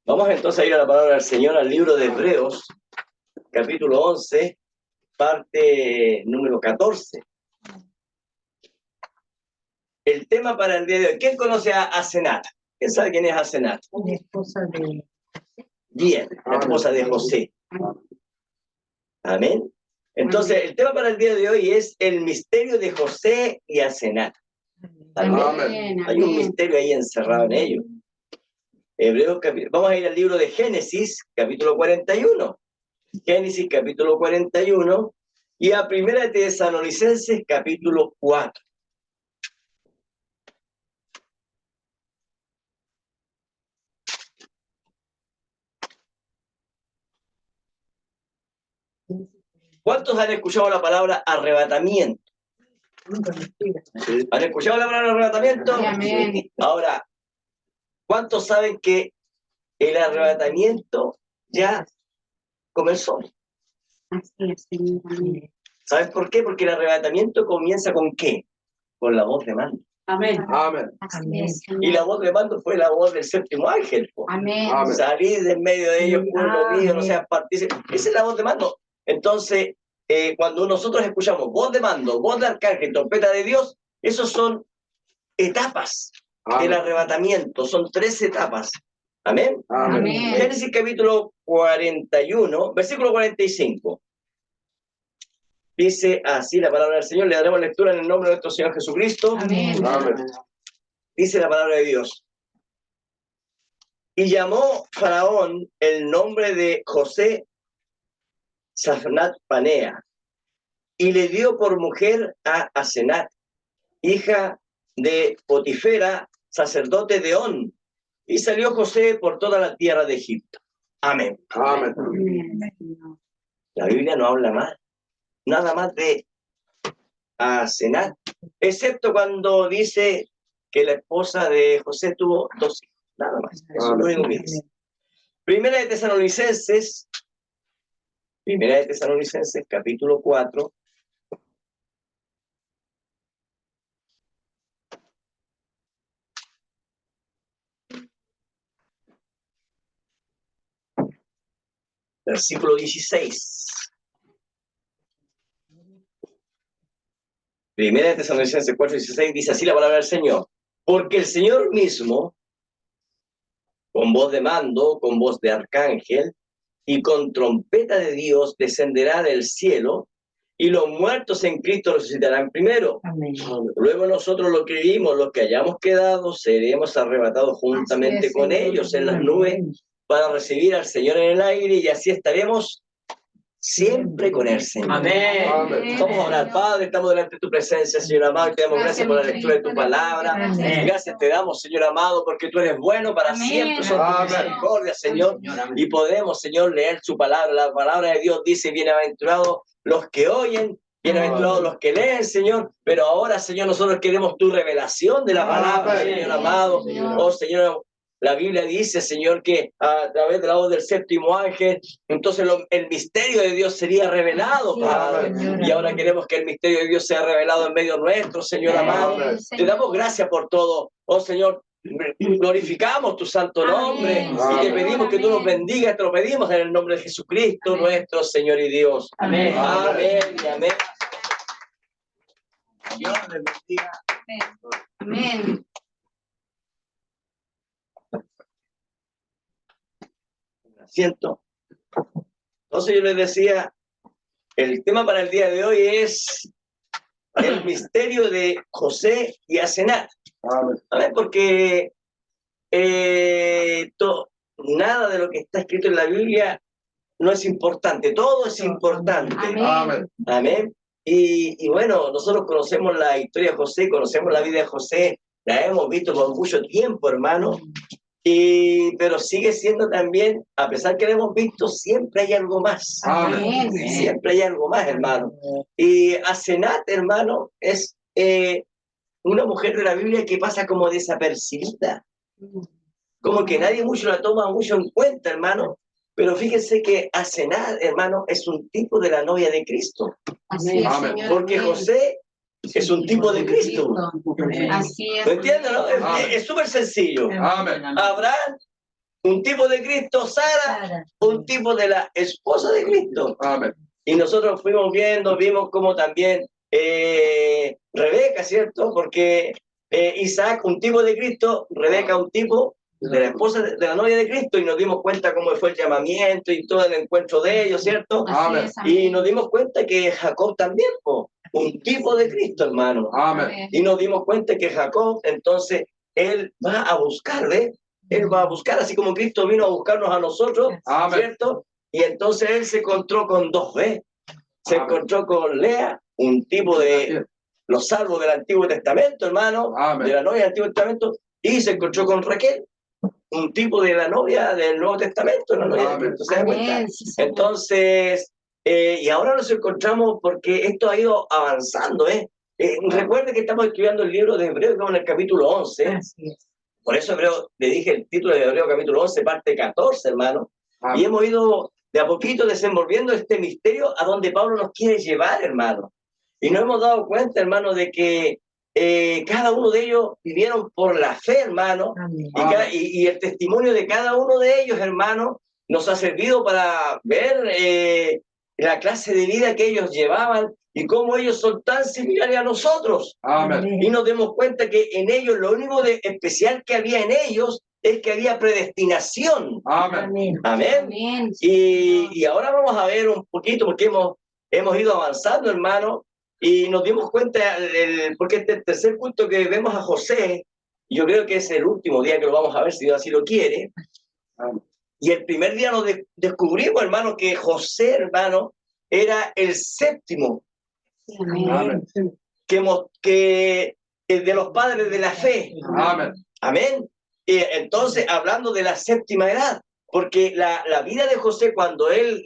Vamos entonces a ir a la palabra del Señor, al libro de Hebreos, capítulo 11, parte número 14. El tema para el día de hoy. ¿Quién conoce a Asenat? ¿Quién sabe quién es Asenat? La esposa de... Bien, la esposa de José. Amén. Entonces, el tema para el día de hoy es el misterio de José y Asenat. Amén. Hay un misterio ahí encerrado en ellos. Hebreos, vamos a ir al libro de Génesis, capítulo 41. Génesis, capítulo 41, y a Primera de Tesalonicenses, capítulo 4. ¿Cuántos han escuchado la palabra arrebatamiento? ¿Han escuchado la palabra arrebatamiento? Amén. Ahora, ¿cuántos saben que el arrebatamiento ya comenzó? Así es, Señor. Amén. ¿Sabes por qué? Porque el arrebatamiento comienza ¿con qué? Con la voz de mando. Amén. Amén. Así es, Señor. Y la voz de mando fue la voz del séptimo ángel. Amén. Amén. Salid de en medio de ellos, pueblo mío, no seas partícipe. Esa es la voz de mando. Entonces, cuando nosotros escuchamos voz de mando, voz de arcángel, trompeta de Dios, esos son etapas del arrebatamiento. Son 3 etapas. Amén. Amén. Amén. Génesis capítulo 41, versículo 45. Dice así la palabra del Señor. Le daremos lectura en el nombre de nuestro Señor Jesucristo. Amén. Amén. Dice la palabra de Dios. Y llamó Faraón el nombre de José Safnat Panea, y le dio por mujer a Asenat, hija de Potifera, sacerdote de On, y salió José por toda la tierra de Egipto. Amén. Amén. Amén, Señor. La Biblia no habla más, nada más de Asenat, excepto cuando dice que la esposa de José tuvo 2 hijos, nada más. Eso es lo único que dice. Primera de Tesalonicenses, capítulo 4. Versículo 16. Primera de Tesalonicenses 4:16 dice así la palabra del Señor. Porque el Señor mismo, con voz de mando, con voz de arcángel y con trompeta de Dios, descenderá del cielo, y los muertos en Cristo resucitarán primero. Amén. Luego nosotros los que vivimos, los que hayamos quedado, seremos arrebatados juntamente con ellos en las nubes para recibir al Señor en el aire, y así estaremos siempre con el Señor. Amén. Vamos a orar. Padre, estamos delante de tu presencia, Señor amado, y te damos gracias por la lectura de tu palabra. Amén. Gracias te damos, Señor amado, porque tú eres bueno para Amén. siempre, son tus misericordias, Señor. Y podemos, Señor, leer su palabra. La palabra de Dios dice: bienaventurados los que oyen, bienaventurados los que leen, Señor. Pero ahora, Señor, nosotros queremos tu revelación de la palabra, Señor amado. Oh, Señor, la Biblia dice, Señor, que a través de la voz del séptimo ángel, entonces el misterio de Dios sería revelado, Padre. Y ahora queremos que el misterio de Dios sea revelado en medio nuestro, Señor amado. Te damos gracias por todo. Oh, Señor, glorificamos tu santo nombre y te pedimos que tú nos bendigas. Te lo pedimos en el nombre de Jesucristo, nuestro Señor y Dios. Amén. Amén y amén. Dios les bendiga. Amén. Asiento. Entonces yo les decía, el tema para el día de hoy es el misterio de José y Asenat. Amén. Porque nada de lo que está escrito en la Biblia no es importante, todo es importante. Amén. Amén. Y bueno, nosotros conocemos la historia de José, conocemos la vida de José, la hemos visto por mucho tiempo, hermano. Pero sigue siendo también, a pesar que lo hemos visto, siempre hay algo más. Amén. Siempre hay algo más, hermano. Y Asenat, hermano, es una mujer de la Biblia que pasa como desapercibida. Como que nadie mucho la toma mucho en cuenta, hermano. Pero fíjense que Asenat, hermano, es un tipo de la novia de Cristo. Así es, Amén. Señor. Porque José es un tipo de Cristo. Así es. ¿Me entiendes, no? Amén. Es súper sencillo. Amén. Abraham un tipo de Cristo, Sara, Sara. un tipo de la esposa de Cristo. Amén. Y nosotros fuimos viendo, vimos como también Rebeca, ¿cierto? Porque Isaac, un tipo de Cristo, Rebeca, un tipo de la esposa de la novia de Cristo, y nos dimos cuenta cómo fue el llamamiento y todo el encuentro de ellos, ¿cierto? Amén. Y nos dimos cuenta que Jacob también, po, un tipo de Cristo, hermano. Amén. Y nos dimos cuenta que Jacob, entonces, él va a buscar, ¿ves? Él va a buscar, así como Cristo vino a buscarnos a nosotros, Amén. ¿cierto? Y entonces él se encontró con dos, ¿ves? Se Amén. encontró con Lea, un tipo de los salvos del Antiguo Testamento, hermano, Amén. de la novia del Antiguo Testamento, y se encontró con Raquel, un tipo de la novia del Nuevo Testamento, la novia de Amén. Cristo, ¿se da cuenta? Amén, sí, Señor. Entonces, y ahora nos encontramos porque esto ha ido avanzando, ¿eh? Recuerde que estamos estudiando el libro de Hebreo, estamos en el capítulo 11, Así es. por eso Hebreo, le dije el título de Hebreo capítulo 11, parte 14, hermano, y Amén. hemos ido de a poquito desenvolviendo este misterio a donde Pablo nos quiere llevar, hermano. Y nos hemos dado cuenta, hermano, de que cada uno de ellos vivieron por la fe, hermano, Amén. y el testimonio de cada uno de ellos, hermano, nos ha servido para ver la clase de vida que ellos llevaban y cómo ellos son tan similares a nosotros. Amén. Y nos demos cuenta que en ellos, lo único de especial que había en ellos es que había predestinación. Amén. Amén. Amén. Amén. Y ahora vamos a ver un poquito, porque hemos ido avanzando, hermano, y nos dimos cuenta, porque este tercer punto que vemos a José, yo creo que es el último día que lo vamos a ver, si Dios así lo quiere. Amén. Y el primer día nos descubrimos, hermano, que José, hermano, era el séptimo Amén. Amén. que de los padres de la fe. Amén. Amén. Entonces, hablando de la séptima edad, porque la vida de José, cuando él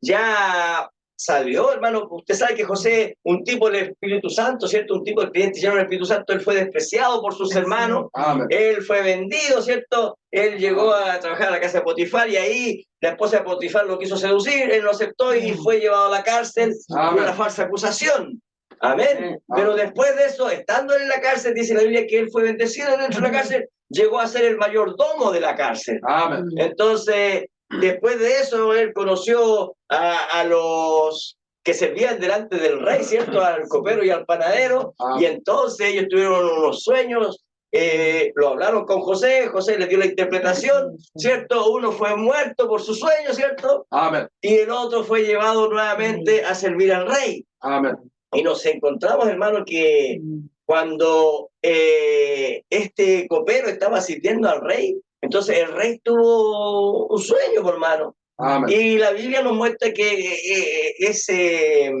ya salió, hermano, usted sabe que José, un tipo del Espíritu Santo, ¿cierto? Un tipo de creyente lleno del Espíritu Santo, él fue despreciado por sus hermanos, Amén. él fue vendido, ¿cierto? Él llegó a trabajar a la casa de Potifar y ahí la esposa de Potifar lo quiso seducir, él no aceptó y fue llevado a la cárcel por Amén. una falsa acusación. Amén. Amén. Pero después de eso, estando en la cárcel, dice la Biblia que él fue bendecido dentro de la cárcel, llegó a ser el mayordomo de la cárcel. Amén. Entonces, después de eso, él conoció a los que servían delante del rey, ¿cierto? Al copero y al panadero, y entonces ellos tuvieron unos sueños, lo hablaron con José, José les dio la interpretación, ¿cierto? Uno fue muerto por su sueño, ¿cierto? Amén. Y el otro fue llevado nuevamente a servir al rey. Amén. Y nos encontramos, hermano, que cuando este copero estaba sirviendo al rey, entonces el rey tuvo un sueño, hermano. Amén. Y la Biblia nos muestra que ese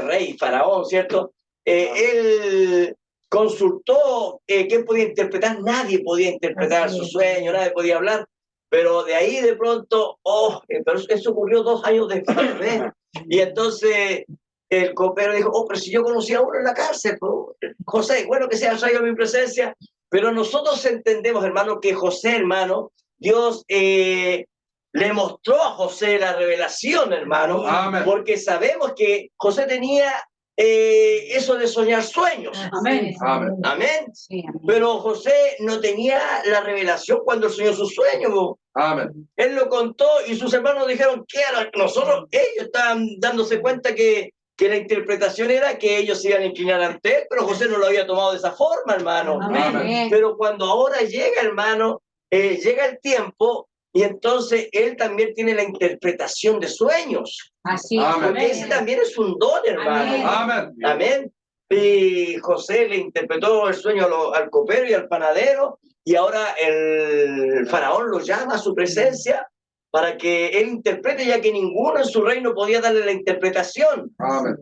rey, Faraón, ¿cierto? Él consultó quién podía interpretar, nadie podía interpretar su sueño, nadie podía hablar, pero de ahí de pronto, pero eso ocurrió 2 años después, ¿ves? Y entonces el copero dijo, pero si yo conocía a uno en la cárcel, José, bueno que sea traído a mi presencia, pero nosotros entendemos, hermano, que José, hermano, Dios le mostró a José la revelación, hermano, Amén. porque sabemos que José tenía eso de soñar sueños. Amén. Amén. Amén. Sí, amén. Pero José no tenía la revelación cuando él soñó su sueño. Amén. Él lo contó y sus hermanos dijeron que nosotros, ellos estaban dándose cuenta que la interpretación era que ellos se iban a inclinar ante él, pero José no lo había tomado de esa forma, hermano. Amén. Pero cuando ahora llega, hermano, llega el tiempo y entonces él también tiene la interpretación de sueños. Así es. Amén. Porque ese también es un don, hermano. Amén. Amén. Y José le interpretó el sueño al copero y al panadero, y ahora el faraón lo llama a su presencia para que él interprete, ya que ninguno en su reino podía darle la interpretación. Amén.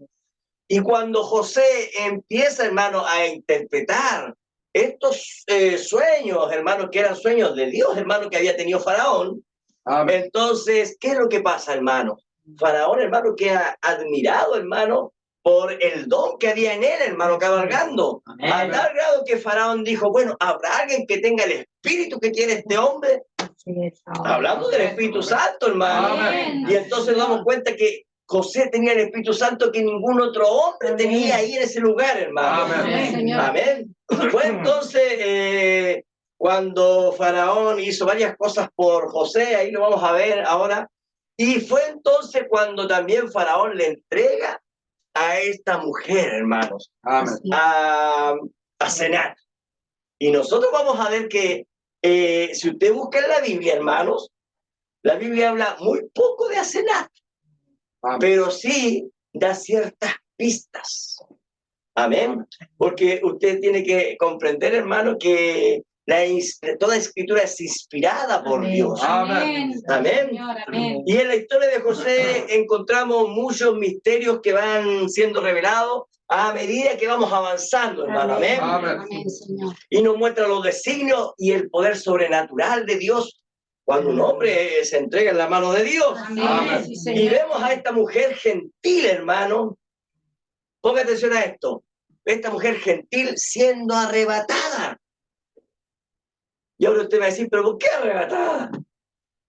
Y cuando José empieza, hermano, a interpretar estos sueños, hermano, que eran sueños de Dios, hermano, que había tenido Faraón, Amén. entonces, ¿qué es lo que pasa, hermano? Faraón, hermano, queda admirado, hermano, por el don que había en él, hermano, cabalgando. Amén. A tal grado que Faraón dijo, bueno, ¿habrá alguien que tenga el espíritu que tiene este hombre? Así es. Hablando del Espíritu Santo, hermano. Amén. Y entonces nos damos cuenta que José tenía el Espíritu Santo que ningún otro hombre tenía ahí en ese lugar, hermano. Amén. Señor. Amén. Fue entonces cuando Faraón hizo varias cosas por José, ahí lo vamos a ver ahora, y fue entonces cuando también Faraón le entrega a esta mujer, hermanos, Amén. a Senat. Y nosotros vamos a ver que si usted busca en la Biblia, hermanos, la Biblia habla muy poco de Asenat, pero sí da ciertas pistas. Amén. Porque usted tiene que comprender, hermano, que toda escritura es inspirada por Dios. Amén. Amén. Señor, amén. Y en la historia de José encontramos muchos misterios que van siendo revelados a medida que vamos avanzando, hermano. Amén. Amén, Señor. Y nos muestra los designios y el poder sobrenatural de Dios cuando un hombre se entrega en la mano de Dios. Amén. Sí, Y Señor. vemos a esta mujer gentil, hermano. Ponga atención a esto. Esta mujer gentil siendo arrebatada. Y ahora usted va a decir, ¿pero por qué arrebatada?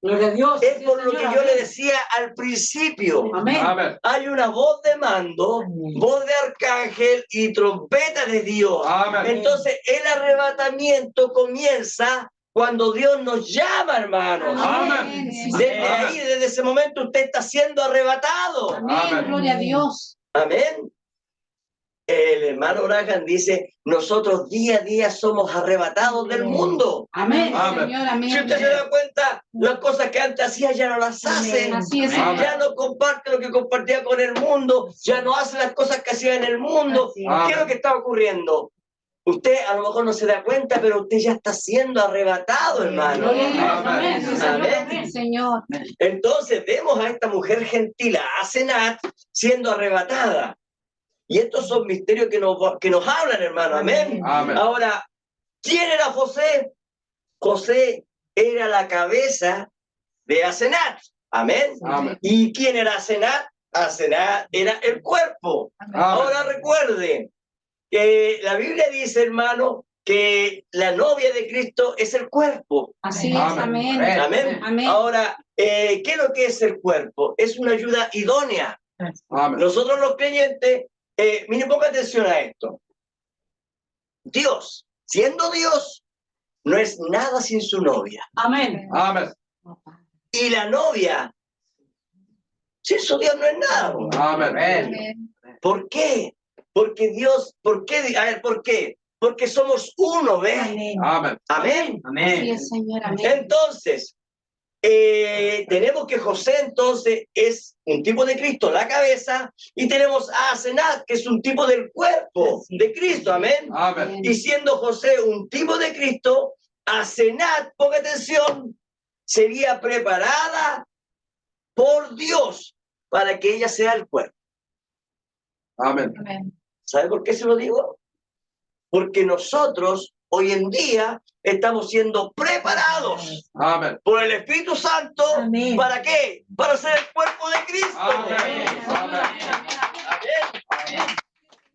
Gloria a Dios. Es por lo que Señor, yo le amén. decía al principio. Amén. Amén. Hay una voz de mando, voz de arcángel y trompeta de Dios. Amén. Entonces el arrebatamiento comienza cuando Dios nos llama, hermanos. Amén. Sí, Desde Señor. ahí, desde ese momento, usted está siendo arrebatado. Amén. Amén. Gloria a Dios. Amén. El hermano Branham dice, nosotros día a día somos arrebatados del mundo. Amén. Amén. Señor, amén. Si usted se da cuenta, las cosas que antes hacía ya no las hace. Así es, Amén. Ya no comparte lo que compartía con el mundo, ya no hace las cosas que hacía en el mundo. Así es. ¿Qué es lo que está ocurriendo? Usted a lo mejor no se da cuenta, pero usted ya está siendo arrebatado, hermano. Gloria a Dios. Amén. Amén. Sí, Señor. Amén. Amén, Señor. Entonces vemos a esta mujer gentil, a Asenat, siendo arrebatada. Y estos son misterios que nos hablan, hermano. Amén. Amén. Ahora, ¿quién era José? José era la cabeza de Asenat. Amén. Amén. ¿Y quién era Asenat? Asenat era el cuerpo. Ahora recuerde que la Biblia dice, hermano, que la novia de Cristo es el cuerpo. Así es. Amén. Amén. Amén. Amén. Ahora, ¿qué es lo que es el cuerpo? Es una ayuda idónea. Amén. Nosotros los creyentes, miren, ponga atención a esto. Dios, siendo Dios, no es nada sin su novia. Amén. Amén. Y la novia, sin su Dios no es nada. Amén. Amén. ¿Por qué? Porque Dios, ¿por qué? A ver, ¿por qué? Porque somos uno, ¿ves? Amén. Amén. Amén. Así es, Señor. Amén. Entonces, tenemos que José entonces es un tipo de Cristo, la cabeza, y tenemos a Asenat, que es un tipo del cuerpo de Cristo, amén. Amén. Y siendo José un tipo de Cristo, Asenat, ponga atención, sería preparada por Dios para que ella sea el cuerpo. Amén. Amén. ¿Sabe por qué se lo digo? Porque nosotros hoy en día estamos siendo preparados Amén. por el Espíritu Santo. Amén. ¿Para qué? Para ser el cuerpo de Cristo. Amén. Amén.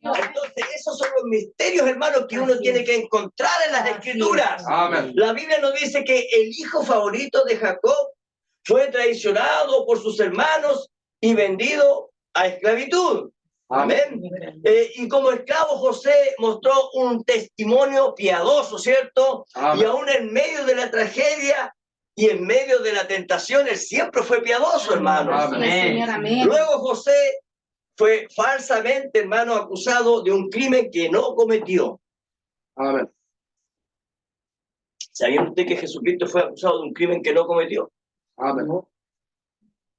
Entonces, esos son los misterios, hermanos, que uno tiene que encontrar en las Escrituras. Amén. La Biblia nos dice que el hijo favorito de Jacob fue traicionado por sus hermanos y vendido a esclavitud. Amén. Y como esclavo José mostró un testimonio piadoso, ¿cierto? Amén. Y aún en medio de la tragedia y en medio de la tentación, él siempre fue piadoso, hermano. Así es, Señor. Amén. Luego José fue falsamente, hermano, acusado de un crimen que no cometió. Amén. ¿Sabía usted que Jesucristo fue acusado de un crimen que no cometió? Amén.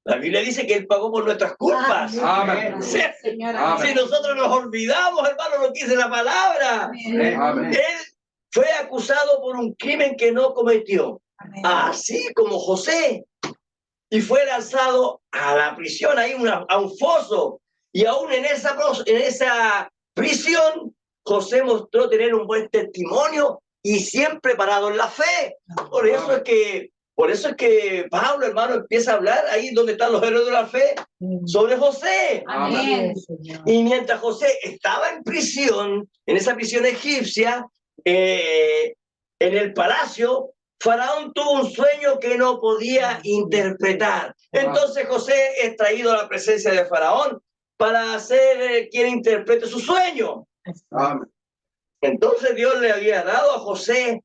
La Biblia dice que él pagó por nuestras culpas. Amén. Sí. Señor. Amén. Si nosotros nos olvidamos, hermano, lo que dice la palabra. Amén. Amén. Él fue acusado por un crimen que no cometió, Amén. así como José, y fue lanzado a la prisión, ahí a un foso, y aún en esa prisión, José mostró tener un buen testimonio y siempre parado en la fe. Por eso es que Pablo, hermano, empieza a hablar ahí donde están los héroes de la fe sobre José. Amén. Y mientras José estaba en prisión, en esa prisión egipcia, en el palacio, Faraón tuvo un sueño que no podía interpretar. Entonces José es traído a la presencia de Faraón para ser quien interprete su sueño. Amén. Entonces Dios le había dado a José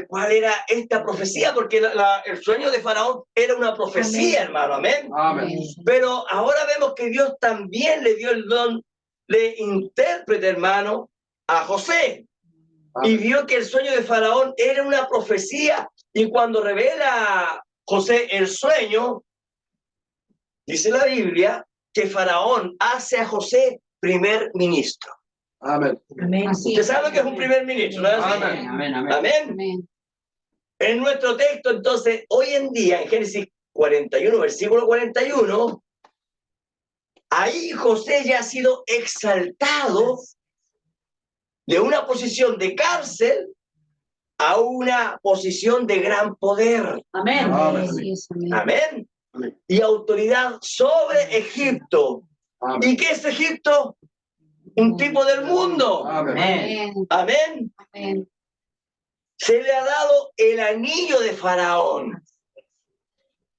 cuál era esta profecía, porque el sueño de Faraón era una profecía, hermano, amén. Amén. Pero ahora vemos que Dios también le dio el don de intérprete, hermano, a José. Y vio que el sueño de Faraón era una profecía. Y cuando revela José el sueño, dice la Biblia que Faraón hace a José primer ministro. Amén. Amén. Usted sabe que es un primer ministro, ¿no es así? Amén. Amén, amén. Amén. Amén. En nuestro texto, entonces, hoy en día, en Génesis 41, versículo 41, ahí José ya ha sido exaltado de una posición de cárcel a una posición de gran poder. Amén. Amén. Así es, amén. Amén. Amén. Y autoridad sobre Egipto. Amén. ¿Y qué es Egipto? Un tipo del mundo. Amén. Amén. Amén. Amén. Amén. Se le ha dado el anillo de Faraón,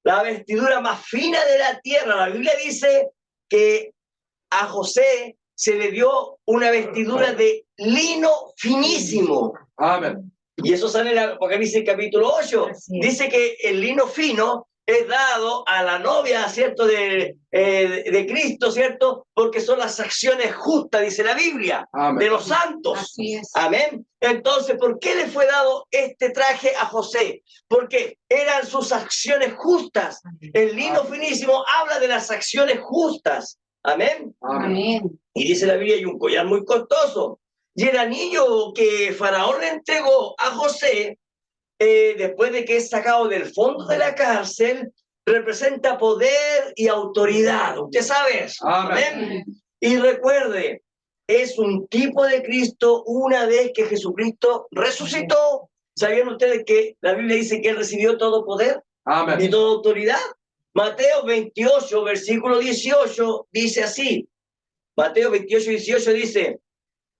la vestidura más fina de la tierra. La Biblia dice que a José se le dio una vestidura de lino finísimo. Amén. Y eso sale en Apocalipsis capítulo 8. Así es. Dice que el lino fino es dado a la novia, ¿cierto? De Cristo, ¿cierto? Porque son las acciones justas, dice la Biblia, Amén. de los santos. Así es. Amén. Entonces, ¿por qué le fue dado este traje a José? Porque eran sus acciones justas. El lino finísimo habla de las acciones justas. Amén. Amén. Amén. Y dice la Biblia, hay un collar muy costoso. Y el anillo que Faraón le entregó a José, después de que es sacado del fondo de la cárcel, representa poder y autoridad. ¿Usted sabe eso? Amén. Y recuerde, es un tipo de Cristo una vez que Jesucristo resucitó. ¿Sabían ustedes que la Biblia dice que Él recibió todo poder y Amén. toda autoridad? Mateo 28, versículo 18, dice así. Mateo 28, 18 dice,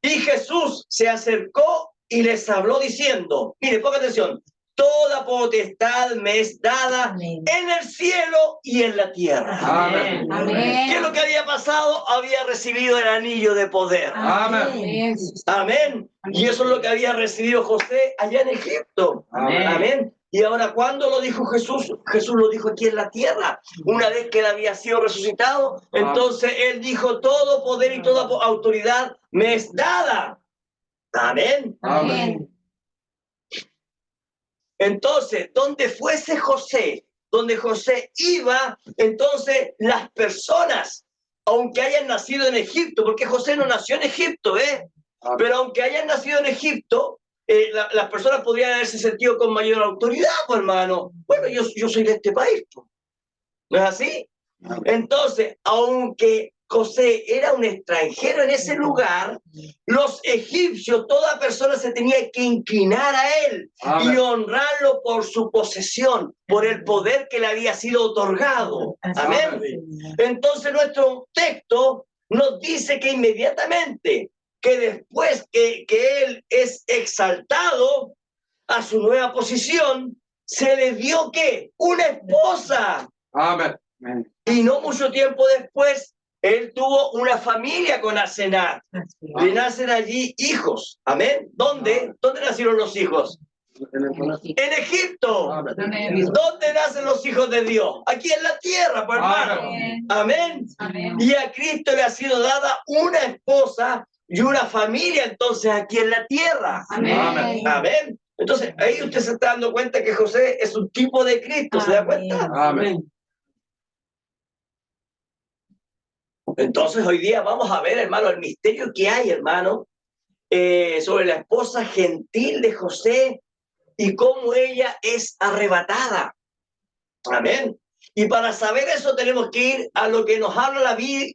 y Jesús se acercó y les habló diciendo, mire, ponga atención, toda potestad me es dada Amén. en el cielo y en la tierra. Amén. Amén. ¿Qué es lo que había pasado? Había recibido el anillo de poder. Amén. Amén. Y eso es lo que había recibido José allá en Egipto. Amén. Amén. Y ahora, ¿cuándo lo dijo Jesús? Jesús lo dijo aquí en la tierra. Una vez que él había sido resucitado, entonces él dijo, todo poder y toda autoridad me es dada. Amén. Amén. Entonces, donde fuese José, donde José iba, entonces las personas, aunque hayan nacido en Egipto, porque José no nació en Egipto, pero aunque hayan nacido en Egipto, las personas podrían haberse sentido con mayor autoridad, pues, hermano. Bueno, yo soy de este país, pues. ¿No es así? Entonces, aunque José era un extranjero en ese lugar, los egipcios, toda persona se tenía que inclinar a él Amén. y honrarlo por su posesión, por el poder que le había sido otorgado. Amén. Entonces nuestro texto nos dice que inmediatamente, que después que él es exaltado a su nueva posición, se le dio ¿qué? Una esposa. Amén. Y no mucho tiempo después, él tuvo una familia con Asenat. Le nacen allí hijos. Amén. ¿Dónde? ¿Dónde nacieron los hijos? En Egipto. Amén. ¿Dónde nacen los hijos de Dios? Aquí en la tierra, pues, hermano. Amén. Amén. Amén. Y a Cristo le ha sido dada una esposa y una familia entonces aquí en la tierra. Amén. Amén. Entonces ahí usted se está dando cuenta que José es un tipo de Cristo. ¿Se da cuenta? Amén. Entonces hoy día vamos a ver, hermano, el misterio que hay, hermano, sobre la esposa gentil de José y cómo ella es arrebatada. Amén. Y para saber eso tenemos que ir a lo que nos habla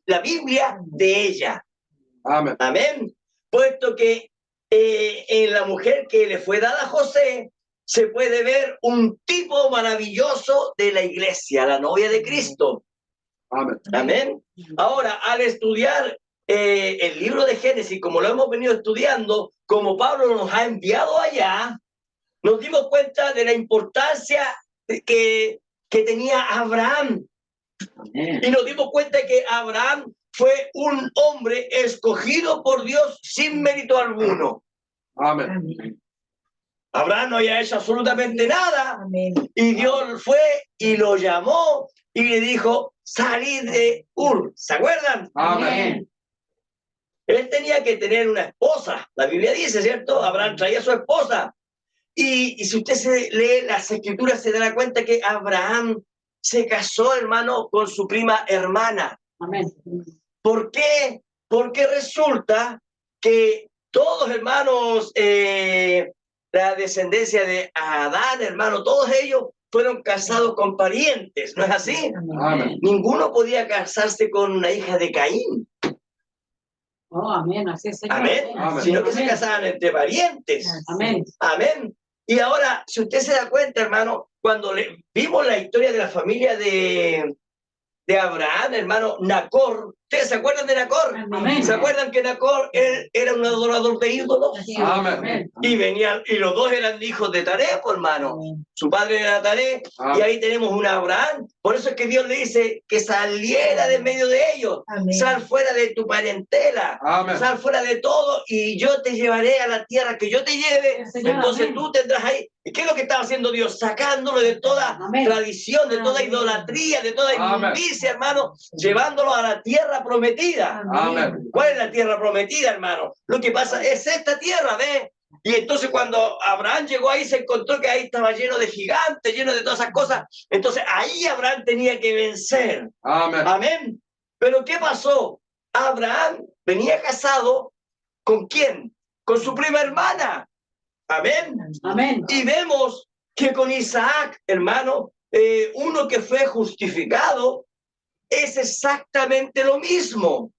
la Biblia de ella. Amén. Amén. Puesto que en la mujer que le fue dada a José se puede ver un tipo maravilloso de la iglesia, la novia de Cristo. Amén. Amén. Ahora, al estudiar el libro de Génesis, como lo hemos venido estudiando, como Pablo nos ha enviado allá, nos dimos cuenta de la importancia que tenía Abraham. Y nos dimos cuenta de que Abraham fue un hombre escogido por Dios sin mérito alguno. Amén. Abraham no había hecho absolutamente nada. Amén. Y Dios fue y lo llamó y le dijo, salid de Ur. ¿Se acuerdan? Amén. Él tenía que tener una esposa. La Biblia dice, ¿cierto? Abraham traía a su esposa. Y si usted se lee las escrituras, se dará cuenta que Abraham se casó, hermano, con su prima hermana. Amén. ¿Por qué? Porque resulta que todos, hermanos, la descendencia de Adán, hermano, todos ellos fueron casados con parientes, ¿no es así? Amén. Ninguno podía casarse con una hija de Caín. Oh, amén. Así es, Señor. Amén. Amén. Sino que se Amén. casaban entre parientes. Amén. Amén. Y ahora, si usted se da cuenta, hermano, cuando vimos la historia de la familia de Abraham, hermano, Nacor, ¿ustedes se acuerdan de Nacor? Amén. ¿Se acuerdan que Nacor él era un adorador de ídolos? Así es. Amén. Y venían, y los dos eran hijos de Taré, pues, hermano. Amén. Su padre era Taré, y ahí tenemos un Abraham. Por eso es que Dios le dice que saliera de medio de ellos. Amén. Sal fuera de tu parentela. Amén. Sal fuera de todo y yo te llevaré a la tierra que yo te lleve. Señor, Entonces amén. tú tendrás ahí. ¿Y qué es lo que estaba haciendo Dios? Sacándolo de toda Amén. tradición, de toda Amén. idolatría, de toda Amén. inmundicia, hermano, llevándolo a la tierra prometida. Amén. ¿Cuál es la tierra prometida, hermano? Lo que pasa es esta tierra, ¿ves? Y entonces cuando Abraham llegó ahí, se encontró que ahí estaba lleno de gigantes, lleno de todas esas cosas. Entonces ahí Abraham tenía que vencer. Amén. Amén. Pero ¿qué pasó? Abraham venía casado ¿con quién? Con su prima hermana. Amén. Amén. Y vemos que con Isaac, hermano, uno que fue justificado, es exactamente lo mismo.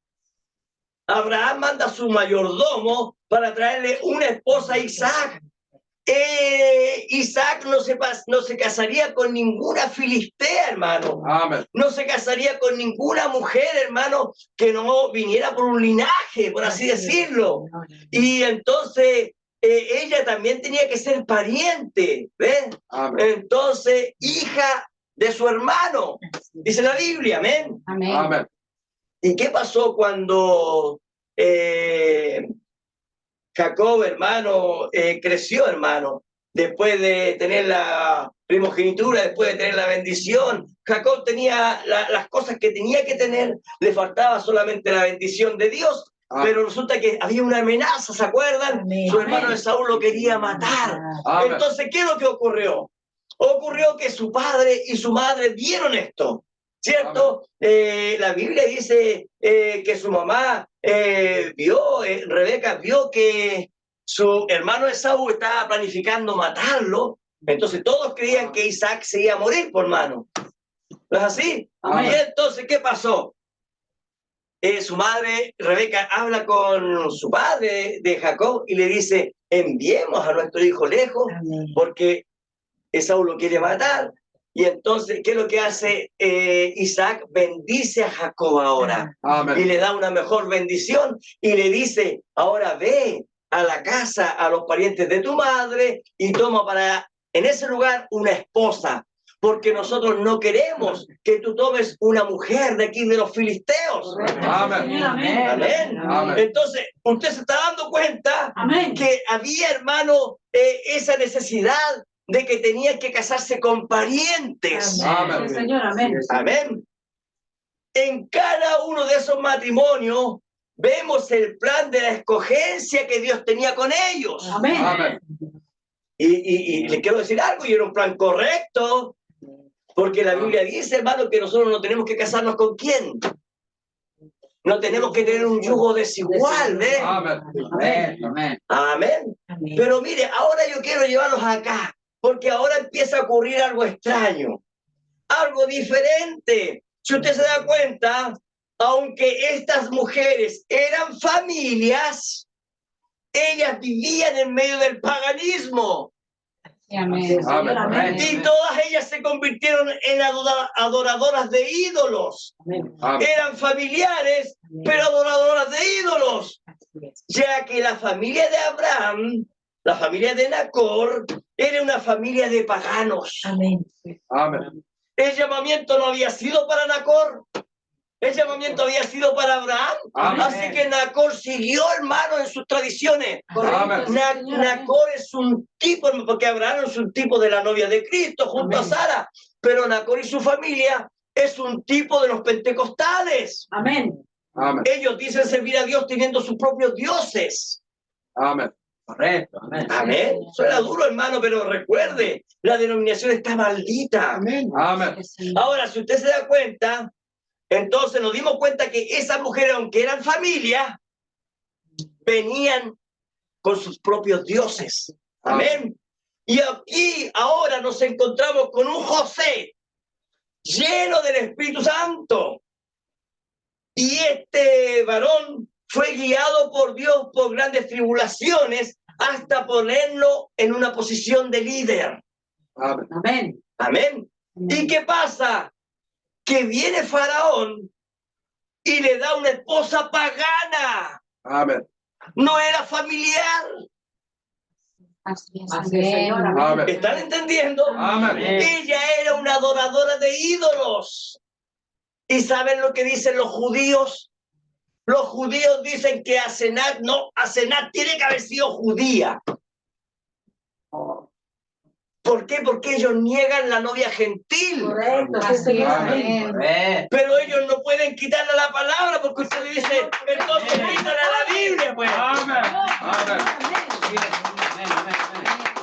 Abraham manda a su mayordomo para traerle una esposa a Isaac. Isaac no se casaría con ninguna filistea, hermano. Amén. No se casaría con ninguna mujer, hermano, que no viniera por un linaje, por así decirlo. Y entonces ella también tenía que ser pariente, ¿ves? Amén. Entonces, hija de su hermano, dice la Biblia, amén. Amén. Amén. ¿Y qué pasó cuando Jacob, hermano, creció, hermano? Después de tener la primogenitura, después de tener la bendición, Jacob tenía las cosas que tenía que tener, le faltaba solamente la bendición de Dios, pero resulta que había una amenaza, ¿se acuerdan? Amén. Su hermano Esaú lo quería matar. Amén. Entonces, ¿qué es lo que ocurrió? Ocurrió que su padre y su madre vieron esto, ¿cierto? La Biblia dice que su mamá Rebeca vio que su hermano Esaú estaba planificando matarlo. Entonces todos creían que Isaac se iba a morir, por hermano. ¿No es así? Amén. Y entonces, ¿qué pasó? Su madre, Rebeca, habla con su padre de Jacob y le dice, enviemos a nuestro hijo lejos, Amén. porque Esaú lo quiere matar. Y entonces, ¿qué es lo que hace Isaac? Bendice a Jacob ahora. Y Amén. le da una mejor bendición y le dice, ahora ve a la casa, a los parientes de tu madre y toma en ese lugar una esposa, porque nosotros no queremos que tú tomes una mujer de aquí de los filisteos. Amén. Amén. Amén. Amén. Entonces, usted se está dando cuenta Amén. que había, hermano, esa necesidad de que tenía que casarse con parientes. Amén. Sí, Señor, amén. Amén. En cada uno de esos matrimonios vemos el plan de la escogencia que Dios tenía con ellos. Amén. Amén. Y les quiero decir algo, y era un plan correcto, porque la Biblia dice, hermano, que nosotros no tenemos que casarnos con quién. No tenemos que tener un yugo desigual, ¿ves? Amén. Amén. Amén. Amén. Amén. Pero mire, ahora yo quiero llevarlos acá, porque ahora empieza a ocurrir algo extraño, algo diferente. Si usted se da cuenta, aunque estas mujeres eran familias, ellas vivían en medio del paganismo. Amén. Señor, amén. Y todas ellas se convirtieron en adoradoras de ídolos. Amén. Amén. Eran familiares, pero adoradoras de ídolos. Así es. Ya que la familia de Abraham, la familia de Nacor, era una familia de paganos. Amén. Amén. El llamamiento no había sido para Nacor, El llamamiento había sido para Abraham. Amén. Así que Nacor siguió, hermano, en sus tradiciones. Amén. Nacor es un tipo, porque Abraham es un tipo de la novia de Cristo junto Amén. a Sara. Pero Nacor y su familia es un tipo de los pentecostales. Amén. Amén. Ellos dicen servir a Dios teniendo sus propios dioses. Amén. Correcto. Amén. Amén. Suena duro, hermano, pero recuerde, la denominación está maldita. Amén. Amén. Ahora, si usted se da cuenta, entonces nos dimos cuenta que esas mujeres, aunque eran familia, venían con sus propios dioses. Amén. Y aquí ahora nos encontramos con un José lleno del Espíritu Santo. Y este varón fue guiado por Dios por grandes tribulaciones hasta ponerlo en una posición de líder. Amén. Amén. Amén. ¿Y qué pasa? Que viene Faraón y le da una esposa pagana. Amén. No era familiar. Así es. Así es, Señor. Amén. Amén. ¿Están entendiendo? Amén. Ella era una adoradora de ídolos. ¿Y saben lo que dicen los judíos? Los judíos dicen que Asenat tiene que haber sido judía. ¿Por qué? Porque ellos niegan la novia gentil. Correcto. Sí, Así Señor. es. Amén. Amén. Pero ellos no pueden quitarle la palabra porque usted le dice, entonces quítale a la Biblia, pues. Amén. Amén.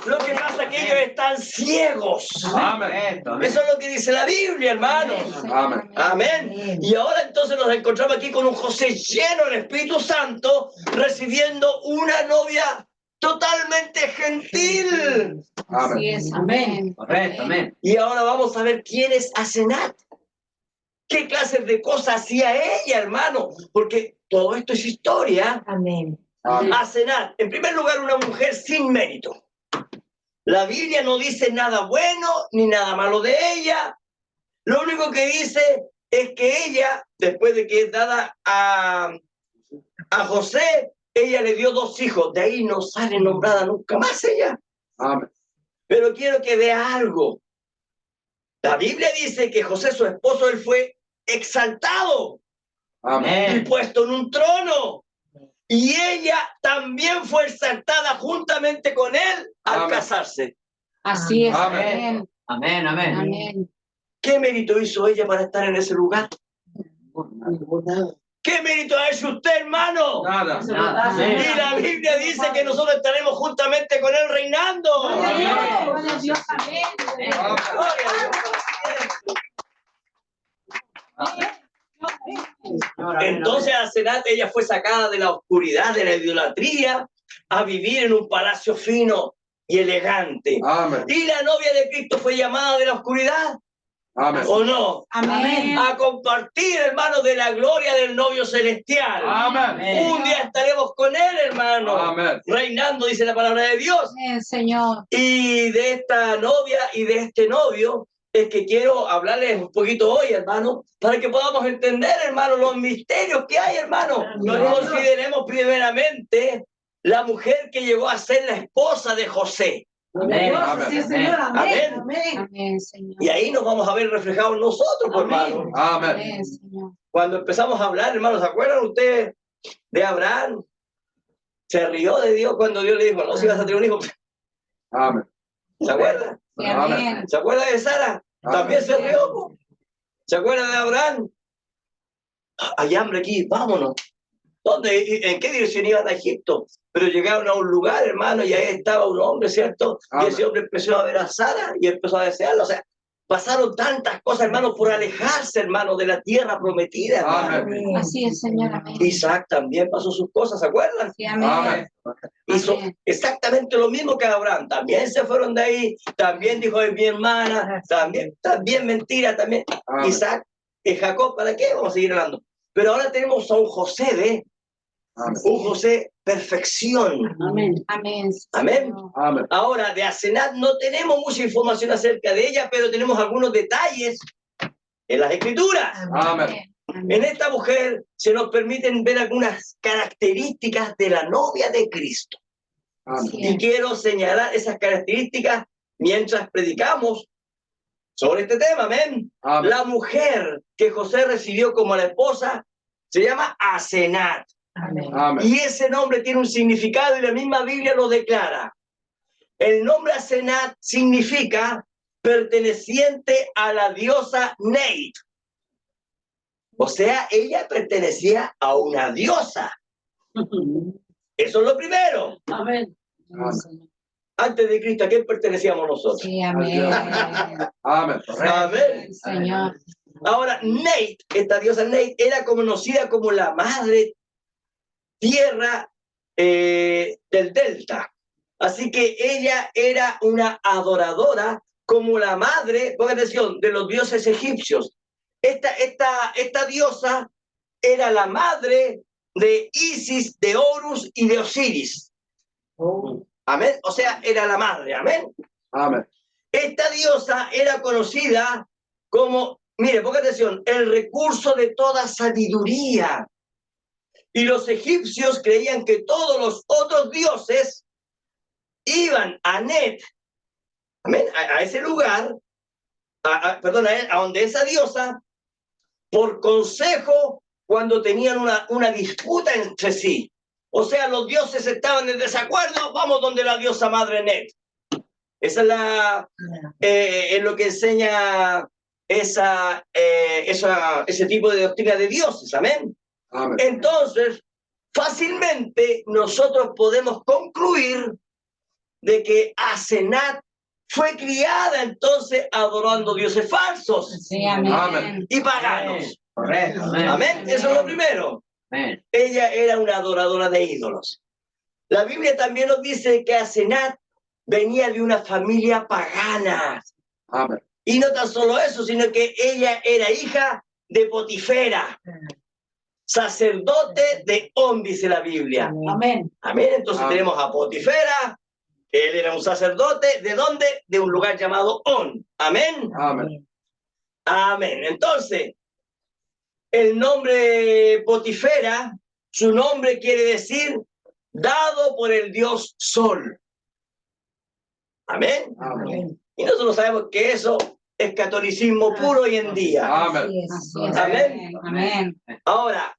Lo que pasa es que ellos están ciegos. Amén. Eso es lo que dice la Biblia, hermano. Amén. Amén. Y ahora entonces nos encontramos aquí con un José lleno del Espíritu Santo, recibiendo una novia totalmente gentil. Así es. Amén. Correcto. Amén. Y ahora vamos a ver quién es Asenat. ¿Qué clases de cosas hacía ella, hermano? Porque todo esto es historia. Amén. Amén. Asenat, en primer lugar, una mujer sin mérito. La Biblia no dice nada bueno ni nada malo de ella. Lo único que dice es que ella, después de que es dada a José, ella le dio 2 hijos. De ahí no sale nombrada nunca más ella. Amén. Pero quiero que vea algo. La Biblia dice que José, su esposo, él fue exaltado y Amén. puesto en un trono. Y ella también fue exaltada juntamente con él al Amén. casarse. Así es. Amén. Amén. Amén. Amén. Amén. ¿Qué mérito hizo ella para estar en ese lugar? ¿Qué mérito ha hecho usted, hermano? Nada. Nada. Y la Biblia dice que nosotros estaremos juntamente con él reinando. Gloria a Dios. Amén. Gloria a Dios. Entonces Asenat, ella fue sacada de la oscuridad, de la idolatría, a vivir en un palacio fino y elegante. Amén. Y la novia de Cristo fue llamada de la oscuridad, Amén. ¿o no? Amén. A compartir, hermano, de la gloria del novio celestial. Amén. Un día estaremos con él, hermano, Amén. reinando, dice la palabra de Dios. Amén, Señor. Y de esta novia y de este novio es que quiero hablarles un poquito hoy, hermano, para que podamos entender, hermano, los misterios que hay, hermano. Consideremos primeramente la mujer que llegó a ser la esposa de José. Amén. Amén. Señor. Amén. Amén, Señor. Y ahí nos vamos a ver reflejados nosotros, pues, hermano. Amén. Amén, Señor. Cuando empezamos a hablar, hermano, ¿se acuerdan ustedes de Abraham? Se rió de Dios cuando Dios le dijo, no, si vas a tener un hijo. Amén. ¿Se acuerdan? Sí, amén. ¿Se acuerdan de Sara? También se rió. ¿Se acuerdan de Abraham? Hay hambre aquí, vámonos. ¿Dónde? ¿En qué dirección iban a Egipto? Pero llegaron a un lugar, hermano, y ahí estaba un hombre, ¿cierto? Y ese hombre empezó a ver a Sara y empezó a desearla. O sea, pasaron tantas cosas, hermano, por alejarse, hermano, de la tierra prometida, hermano. Amén. Así es, Señor. Amén. Isaac también pasó sus cosas, ¿se acuerdan? Sí, amén. Amén. Hizo Amén. exactamente lo mismo que Abraham. También se fueron de ahí, también dijo, es mi hermana, también mentira, también. Amén. Isaac y Jacob, ¿para qué? Vamos a seguir hablando. Pero ahora tenemos a un José, ¿ve? Amén. Un José perfección. Amén. Amén. Amén. Señor. Amén. Ahora, de Asenat no tenemos mucha información acerca de ella, pero tenemos algunos detalles en las Escrituras. Amén. En esta mujer se nos permiten ver algunas características de la novia de Cristo. Amén. Y quiero señalar esas características mientras predicamos sobre este tema. Amén. Amén. La mujer que José recibió como la esposa se llama Asenat. Amén. Amén. Y ese nombre tiene un significado y la misma Biblia lo declara. El nombre Asenat significa perteneciente a la diosa Neit. O sea, ella pertenecía a una diosa. Eso es lo primero. Amén. Amén. Señor. Antes de Cristo, ¿a quién pertenecíamos nosotros? Sí, amén. Amén. Amén. Señor. Ahora, Neit, esta diosa Neit, era conocida como la madre tierra del delta. Así que ella era una adoradora como la madre, pongan atención, de los dioses egipcios. Esta diosa era la madre de Isis, de Horus y de Osiris. Amén. O sea, era la madre. Amén. Amén. Esta diosa era conocida como, mire, ponga atención, el recurso de toda sabiduría. Y los egipcios creían que todos los otros dioses iban a Net, amén, a ese lugar, a donde esa diosa, por consejo cuando tenían una disputa entre sí. O sea, los dioses estaban en desacuerdo, vamos donde la diosa madre Net. Esa es lo que enseña ese tipo de doctrina de dioses, amén. Amén. Entonces, fácilmente nosotros podemos concluir de que Asenat fue criada entonces adorando dioses falsos Sí, amén. Amén. y paganos. Correcto. Amén. Amén, eso es lo primero. Amén. Ella era una adoradora de ídolos. La Biblia también nos dice que Asenat venía de una familia pagana. Amén. Y no tan solo eso, sino que ella era hija de Potifera, sacerdote de On, dice la Biblia. Amén. Amén. Entonces Amén. tenemos a Potifera, él era un sacerdote, ¿de dónde? De un lugar llamado On. Amén. Amén. Amén. Entonces, el nombre Potifera, su nombre quiere decir dado por el dios Sol. Amén. Amén. Y nosotros sabemos que eso es catolicismo puro hoy en día. Amén. Así es, así es. Amén. Amén. Ahora,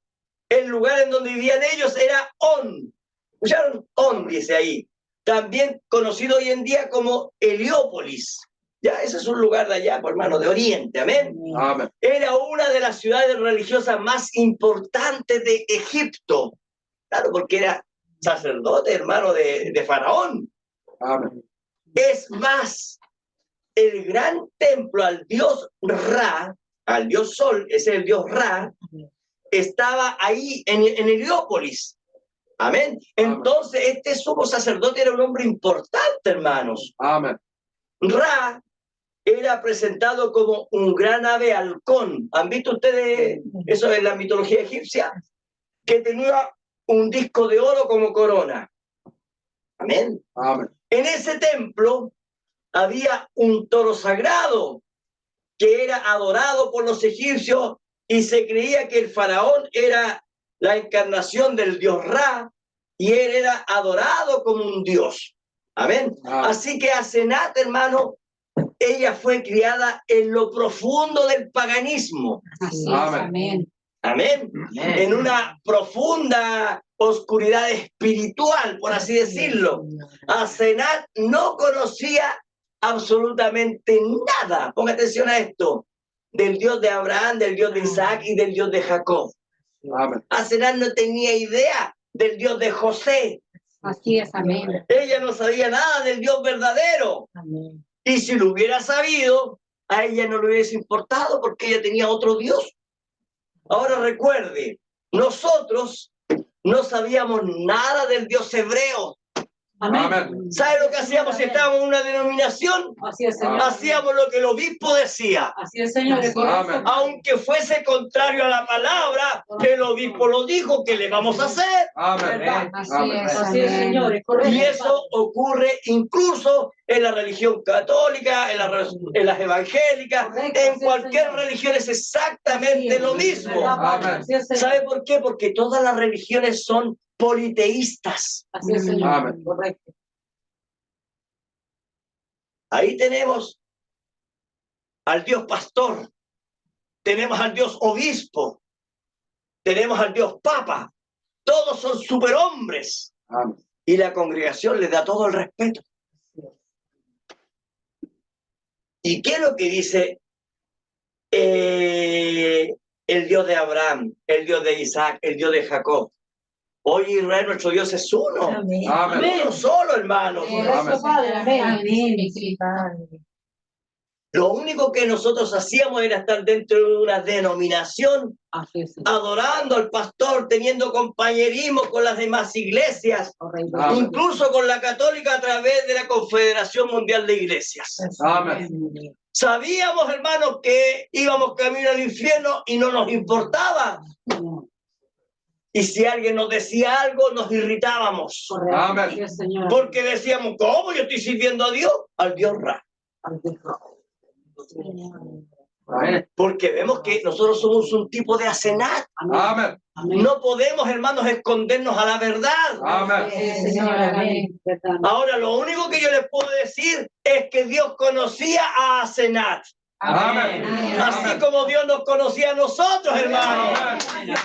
el lugar en donde vivían ellos era On. ¿Escucharon? On, dice ahí. También conocido hoy en día como Heliópolis. Ya, ese es un lugar de allá, por hermano, de Oriente. Amén. Amén. Era una de las ciudades religiosas más importantes de Egipto. Claro, porque era sacerdote, hermano de Faraón. Amén. Es más, el gran templo al dios Ra, al dios Sol, ese es el dios Ra, estaba ahí en Heliópolis. Amén. Entonces, este sumo sacerdote era un hombre importante, hermanos. Amén. Ra era presentado como un gran ave halcón. ¿Han visto ustedes eso en la mitología egipcia? Que tenía un disco de oro como corona. Amén. Amén. En ese templo había un toro sagrado que era adorado por los egipcios y se creía que el faraón era la encarnación del dios Ra y él era adorado como un dios. Amén. Amén. Así que Asenat, hermano, ella fue criada en lo profundo del paganismo. Así es. Amén. Amén. Amén. Amén. En una profunda oscuridad espiritual, por así decirlo. Asenat no conocía absolutamente nada, ponga atención a esto, del Dios de Abraham, del Dios de Isaac y del Dios de Jacob. Amén. Asenat no tenía idea del Dios de José. Así es. Amén. Ella no sabía nada del Dios verdadero. Amén. Y si lo hubiera sabido, a ella no le hubiese importado porque ella tenía otro Dios. Ahora recuerde, nosotros no sabíamos nada del Dios hebreo. Amén. ¿Sabe lo que hacíamos si estábamos en una denominación? Así es, Señor. Hacíamos lo que el obispo decía. Así es, Señor. Amén. Aunque fuese contrario a la palabra, el obispo lo dijo, ¿qué le vamos a hacer? Amén. Así Amén. es. Así es, Amén. Señor. Es correcto. Y eso ocurre incluso en la religión católica, en las evangélicas, Correcto, en así es, cualquier Señor. religión es exactamente lo mismo. ¿Verdad, Padre? Amén. Así es, Señor. ¿Sabe por qué? Porque todas las religiones son politeístas. Así es, Señor. Amén. Correcto. Ahí tenemos al Dios pastor, tenemos al Dios obispo, tenemos al Dios papa, todos son superhombres Amén. y la congregación les da todo el respeto. ¿Y qué es lo que dice el Dios de Abraham, el Dios de Isaac, el Dios de Jacob? Hoy Israel, nuestro Dios es uno. Amén. Amén. Uno solo, hermano. Eso, Padre. Amén. Amén. Sí, Padre. Lo único que nosotros hacíamos era estar dentro de una denominación, Así es. adorando al pastor, teniendo compañerismo con las demás iglesias, Correcto. Amén. incluso con la católica a través de la Confederación Mundial de Iglesias. Amén. Sabíamos, hermanos, que íbamos camino al infierno y no nos importaba. Y si alguien nos decía algo, nos irritábamos. Correcto. Amén. Sí, Señor. Porque decíamos, ¿cómo yo estoy sirviendo a Dios? Al Dios Ra. Amén. Porque vemos que nosotros somos un tipo de asenat. Amén. Amén. No podemos, hermanos, escondernos a la verdad. Amén. Sí, Señor. Amén. Verdad. Ahora, lo único que yo les puedo decir es que Dios conocía a Asenat. Amén. Así como Dios nos conocía a nosotros, hermanos. Amén.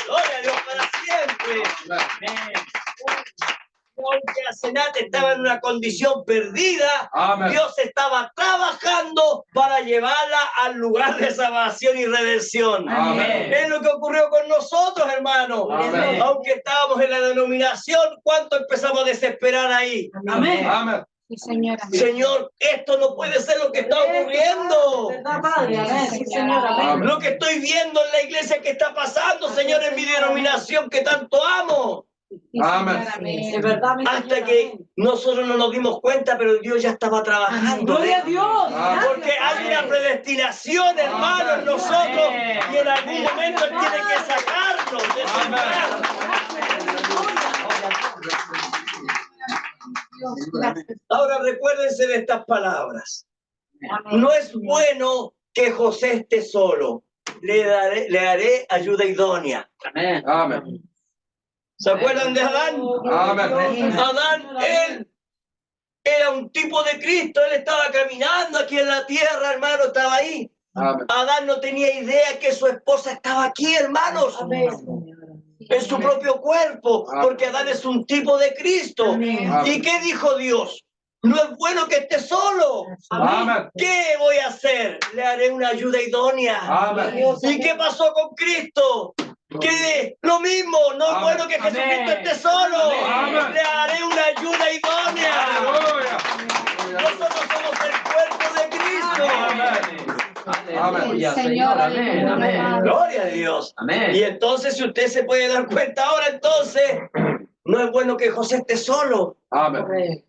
Gloria a Dios para siempre. Aunque Asenat estaba en una condición perdida, Amén. Dios estaba trabajando para llevarla al lugar de salvación y redención. Amén. Es lo que ocurrió con nosotros, hermanos. Amén. Aunque estábamos en la denominación, ¿cuánto empezamos a desesperar ahí? Amén. Amén. Sí, Señor. Amén. Señor, esto no puede ser lo que está ocurriendo. ¿Verdad, Padre? Amén. Sí, Señor. Amén. Lo que estoy viendo en la iglesia que está pasando, Señor, en mi denominación que tanto amo. Sí, Amén. Señor. Amén. Es verdad, mi Hasta Señor. que Amén. nosotros no nos dimos cuenta, pero Dios ya estaba trabajando. Gloria a Dios. Amén. Porque hay una predestinación, hermano, en nosotros, y en algún momento Él tiene que sacarnos de ese lugar. Ahora recuérdense de estas palabras. No es bueno que José esté solo. Le daré ayuda idónea. Amén. Amén. ¿Se acuerdan de Adán? Amén. Adán, él era un tipo de Cristo. Él estaba caminando aquí en la tierra, hermano, estaba ahí. Amén. Adán no tenía idea que su esposa estaba aquí, hermanos, en su propio cuerpo, porque Adán es un tipo de Cristo. Amén. ¿Y qué dijo Dios? No es bueno que esté solo. Amén. ¿Qué voy a hacer? Le haré una ayuda idónea. Amén. ¿Y qué pasó con Cristo? Que lo mismo, no es Amén. bueno que Jesucristo esté solo. Amén. Le haré una ayuda idónea. Aleluya. Nosotros somos el cuerpo de Cristo. Amén. Aleluya, Señor. Señor. Amén. Amén. Gloria a Dios. Amén. Y entonces, si usted se puede dar cuenta ahora, entonces, no es bueno que José esté solo. Amén.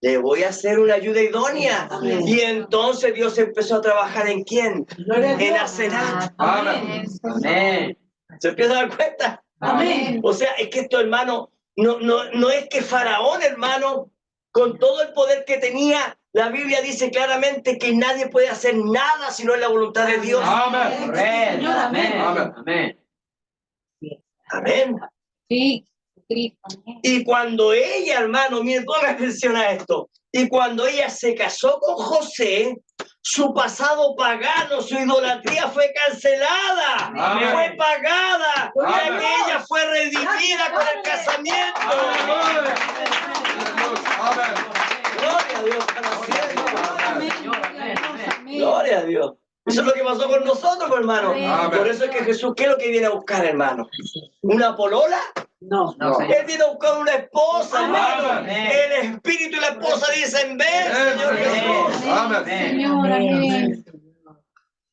Le voy a hacer una ayuda idónea. Amén. Y entonces Dios empezó a trabajar ¿en quién? En Asenat. Amén. Amén. ¿Se empieza a dar cuenta? Amén. O sea, es que esto, hermano, no es que Faraón, hermano, con todo el poder que tenía, la Biblia dice claramente que nadie puede hacer nada si no es la voluntad de Dios. Amén. Amén. Amén. Amén. Amén. Amén. Sí. Cristo. Amén. Y cuando ella, hermano, miren, ponga atención a esto. Y cuando ella se casó con José, su pasado pagano, su idolatría fue cancelada, Amén. fue pagada, ya Amén. que ella fue redimida con el casamiento. Aleluya. Amén. Gloria a Dios para siempre. Señor. Amén. Amén. Gloria a Dios. Eso es lo que pasó con nosotros, hermano. Amén. Por eso es que Jesús, ¿qué es lo que viene a buscar, hermano? ¿Una polola? No. No, Señor. Él viene a buscar una esposa, hermano. Amén. El espíritu y la esposa dicen, ven, Señor Jesús. Amén. Señor. Amén.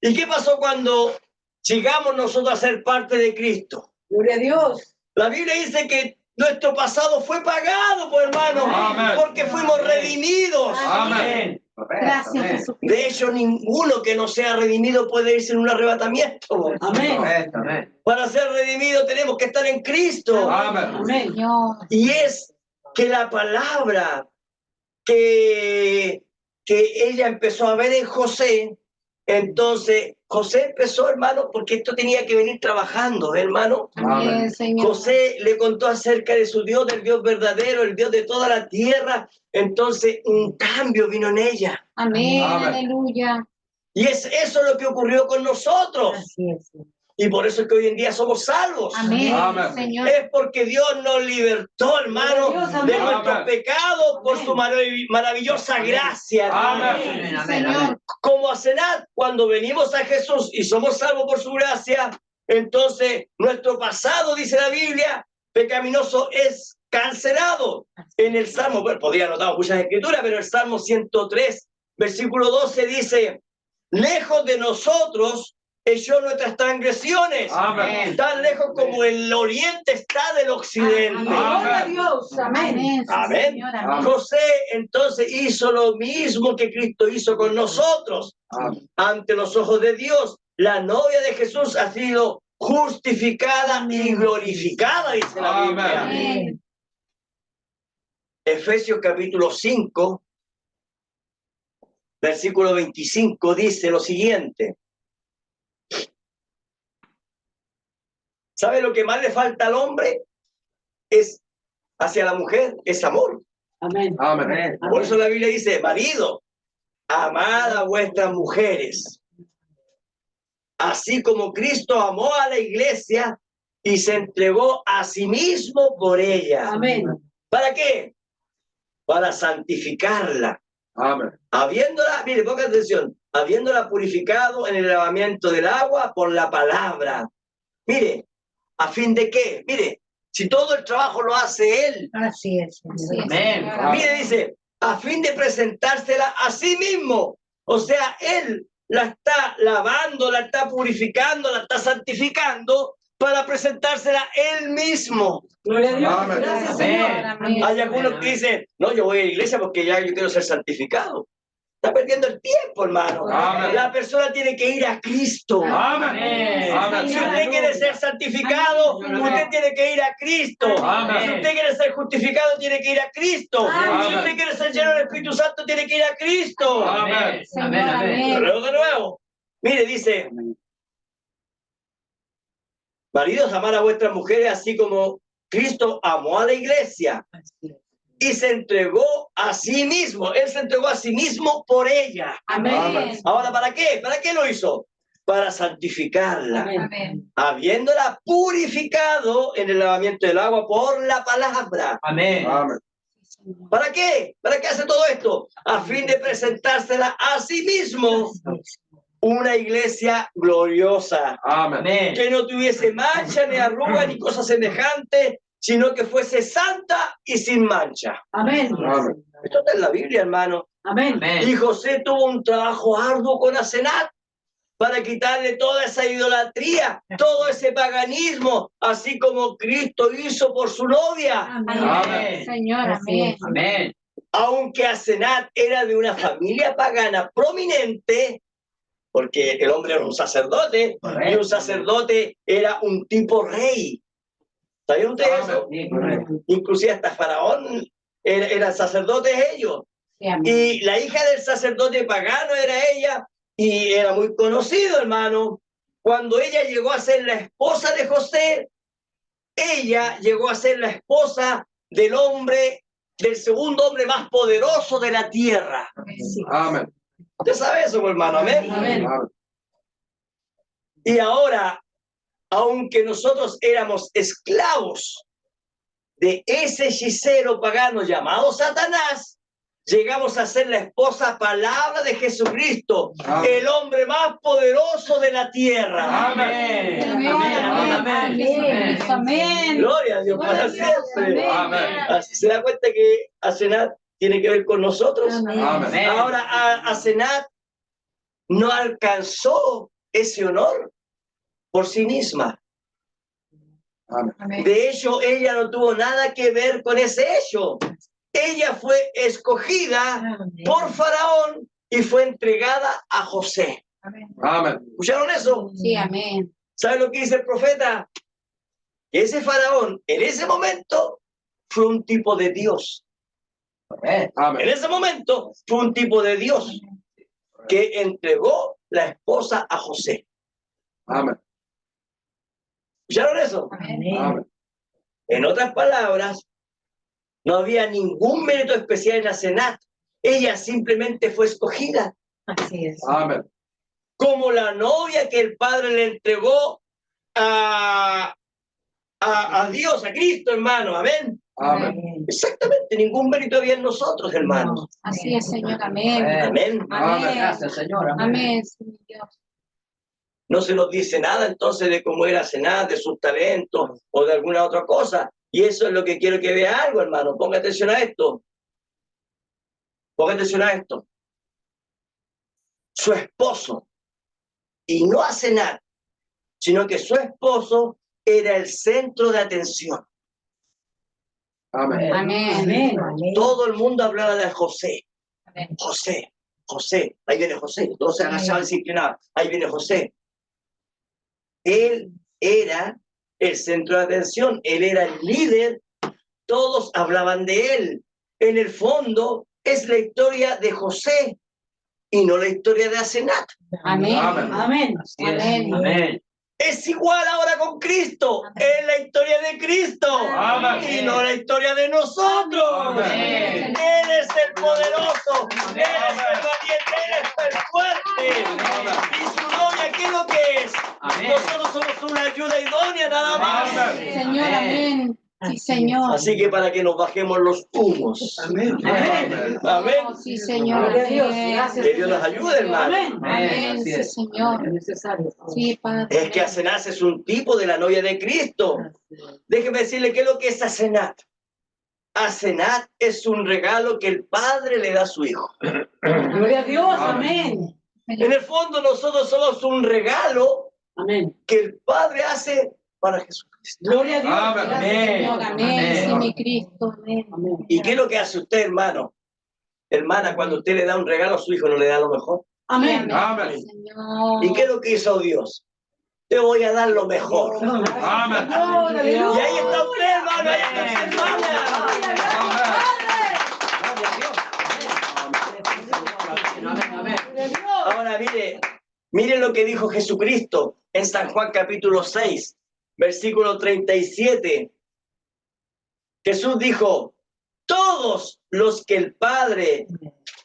¿Y qué pasó cuando llegamos nosotros a ser parte de Cristo? Gloria a Dios. La Biblia dice que nuestro pasado fue pagado, pues, hermano, Amén. porque fuimos redimidos. Amén. Gracias, Jesús. De hecho, ninguno que no sea redimido puede irse en un arrebatamiento. Amén. Correcto. Amén. Para ser redimidos tenemos que estar en Cristo. Amén. Amén. Señor. Y es que la palabra que ella empezó a ver en José, entonces José empezó, hermano, porque esto tenía que venir trabajando, hermano. Amén, Señor. José le contó acerca de su Dios, del Dios verdadero, el Dios de toda la tierra. Entonces un cambio vino en ella. Amén. Amén. Aleluya. Y es eso lo que ocurrió con nosotros. Así es. Y por eso es que hoy en día somos salvos. Amén. Amén. Señor. Es porque Dios nos libertó, hermano, Dios, de amén. nuestros Amén. pecados por su maravillosa gracia, hermano. Amén. Señor. Como a Senat, cuando venimos a Jesús y somos salvos por su gracia, entonces nuestro pasado, dice la Biblia, pecaminoso es cancelado. En el Salmo, bueno, podría anotar muchas escrituras, pero el Salmo 103, versículo 12 dice, lejos de nosotros echó nuestras transgresiones, Amén. tan lejos como el oriente está del occidente. Gloria a Amén. Dios. Amén. Amén. Señor, amén. José entonces hizo lo mismo que Cristo hizo con nosotros. Amén. Ante los ojos de Dios, la novia de Jesús ha sido justificada y glorificada, dice la Biblia. Amén. Efesios capítulo 5, versículo 25 dice lo siguiente. ¿Sabe lo que más le falta al hombre? Es hacia la mujer, es amor. Amén. Amén. Por eso la Biblia dice, marido, amad a vuestras mujeres, así como Cristo amó a la iglesia y se entregó a sí mismo por ella. Amén. ¿Para qué? Para santificarla, Amén. habiéndola, mire, ponga atención, habiéndola purificado en el lavamiento del agua por la palabra. Mire, ¿a fin de qué? Mire, si todo el trabajo lo hace Él, Así es. Así es. Amén. Señor, amén. mire, dice, a fin de presentársela a sí mismo. O sea, Él la está lavando, la está purificando, la está santificando para presentársela Él mismo. Gloria a Dios. Amén. Gracias, Amén. Señor. Amén. Hay algunos que dicen, no, yo voy a la iglesia porque ya yo quiero ser santificado. Está perdiendo el tiempo, hermano. Amén. La persona tiene que ir a Cristo. Amén. Amén. Si usted quiere ser santificado, usted tiene que ir a Cristo. Amén. Si usted quiere ser justificado, tiene que ir a Cristo. Amén. Si usted quiere ser lleno del Espíritu Santo, tiene que ir a Cristo. Amén. Señor, Amén. Lo amén. leo de nuevo. Mire, dice, maridos, amar a vuestras mujeres así como Cristo amó a la iglesia y se entregó a sí mismo. Él se entregó a sí mismo por ella. Amén. Ahora, ¿para qué? ¿Para qué lo hizo? Para santificarla, Amén. habiéndola purificado en el lavamiento del agua por la palabra. Amén. Amén. ¿Para qué? ¿Para qué hace todo esto? A fin de presentársela a sí mismo, una iglesia gloriosa, Amén. Amén. que no tuviese mancha, ni arruga, ni cosa semejante, sino que fuese santa y sin mancha. Amén. Amén. Esto está en la Biblia, hermano. Amén. Y Amén. José tuvo un trabajo arduo con Asenat para quitarle toda esa idolatría, todo ese paganismo, así como Cristo hizo por su novia. Amén. Señor, amén. Amén. Aunque Asenat era de una familia pagana prominente, porque el hombre era un sacerdote, y un sacerdote era un tipo rey. ¿Sabían ustedes eso? Sí, correcto. Inclusive hasta Faraón eran sacerdotes ellos. Sí, amén. Y la hija del sacerdote pagano era ella, y era muy conocido, hermano. Cuando ella llegó a ser la esposa de José, ella llegó a ser la esposa del hombre, del segundo hombre más poderoso de la tierra. Amén. ¿Usted sabe eso, hermano? Amén. Amén. Amén. Y ahora, aunque nosotros éramos esclavos de ese hechicero pagano llamado Satanás, llegamos a ser la esposa palabra de Jesucristo, Amén. el hombre más poderoso de la tierra. Amén. Señor, amén. Amén. Amén. Gloria a Dios para Gloria a Dios. siempre. Amén. Así se da cuenta que Asenat tiene que ver con nosotros. Amén. Amén. Ahora, Asenat no alcanzó ese honor por sí misma. Amén. Amén. De hecho, ella no tuvo nada que ver con ese hecho. Ella fue escogida Amén. por Faraón y fue entregada a José. Amén. Amén. ¿Escucharon eso? Sí, amén. ¿Sabe lo que dice el profeta? Que ese Faraón en ese momento fue un tipo de Dios. En Amén. ese momento fue un tipo de Dios que entregó la esposa a José. Amén. ¿Escucharon eso? Amén. Amén. En otras palabras, no había ningún mérito especial en Asenat. Ella simplemente fue escogida. Así es. Amén. como la novia que el Padre le entregó a Dios, a Cristo, hermano. Amén. Amén. Exactamente, ningún mérito había en nosotros, hermanos. Así es, Señor. Amén. Amén. Amén. Gracias, Señor. Amén, Señor Dios. No se nos dice nada entonces de cómo era cenar, de sus talentos o de alguna otra cosa. Y eso es lo que quiero que vea algo, hermano. Ponga atención a esto. Ponga atención a esto. Su esposo, y no a cenar, sino que su esposo era el centro de atención. Amén. Amén. Todo el mundo hablaba de José. Amén. José, José, ahí viene José. Todos se agachaban y se inclinaban. Ahí viene José. Él era el centro de atención. Él era el líder. Todos hablaban de él. En el fondo, es la historia de José y no la historia de Asenat. Amén. Amén. Así es. Amén. Amén. Es igual ahora con Cristo. Es la historia de Cristo Amén. y no la historia de nosotros. Amén. Él es el poderoso. Él es el valiente. Él es el fuerte. Y su gloria, ¿qué es lo que es? Amén. Nosotros somos una ayuda idónea nada más. Amén. Señor, amén. Sí, Señor. Así que para que nos bajemos los humos. Amén. Amén. Oh, sí, Señor. Gloria a Dios. Amén. Gracias. Que Dios nos ayude, hermano. Amén. Así Sí, es. Señor. Es necesario. Sí, Padre. Es que Asenat es un tipo de la novia de Cristo. Déjeme decirle qué es lo que es Asenat. Asenat es un regalo que el Padre le da a su Hijo. Gloria a Dios. Amén. En el fondo nosotros somos un regalo Amén. que el Padre hace para Jesucristo. Gloria a Dios. Amén. Gracias, Señor. Amén. Sí, Amén. mi Cristo. Amén. Amén. ¿Y qué es lo que hace usted, hermano? Hermana, cuando usted le da un regalo a su hijo, ¿no le da lo mejor? Amén. Amén. Señor. ¿Y qué es lo que hizo Dios? Te voy a dar lo mejor. Amén. Señor, aleluya. Y ahí está usted, hermano, ahí está su hermana. Amén. Amén. Ahora mire lo que dijo Jesucristo en San Juan capítulo 6, versículo 37. Jesús dijo, todos los que el Padre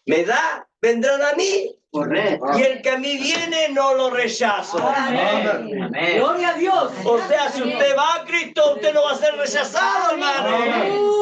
me da, vendrán a mí. Correcto. Y el que a mí viene, no lo rechazo. Amén. Amén. Gloria a Dios. O sea, si usted va a Cristo, usted no va a ser rechazado, hermano.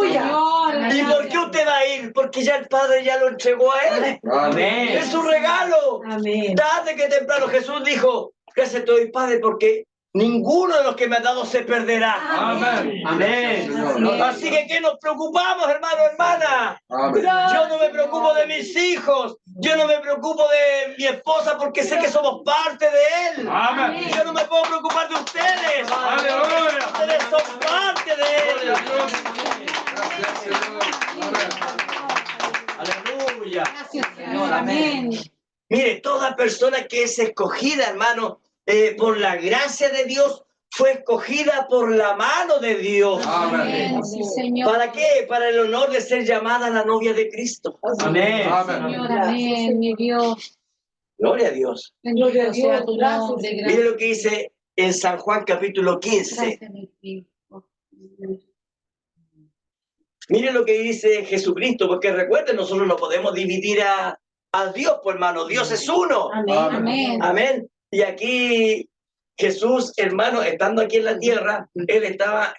Señor. ¿Y por qué usted va a ir? Porque ya el Padre ya lo entregó a él. Amén. Es su regalo. Amén. Tarde que temprano Jesús dijo, gracias te doy, Padre, porque ninguno de los que me ha dado se perderá. Amén. Amén. Señor. Así que ¿qué nos preocupamos, hermano, hermana? Amén. Yo no me preocupo de mis hijos. Yo no me preocupo de mi esposa porque sé que somos parte de él. Amén. Yo no me puedo preocupar de ustedes. Aleluya. Ustedes son parte de él. Gracias, Señor. Amén. Aleluya. Gracias, Señor. Amén. Mire, toda persona que es escogida, hermano, por la gracia de Dios, fue escogida por la mano de Dios. Amén. Sí, Señor. ¿Para qué? Para el honor de ser llamada la novia de Cristo. Amén. Amén. Señor, amén, mi Dios. Gloria a Dios. Gloria a Bendito sea Dios. tu Gracias, nombre. Señor. Mire lo que dice en San Juan capítulo 15. Gracias, mi Cristo. Mire lo que dice Jesucristo, porque recuerden, nosotros no podemos dividir a Dios, pues hermano. Dios es uno. Amén. Amén. Amén. Y aquí Jesús, hermano, estando aquí en la tierra, él estaba,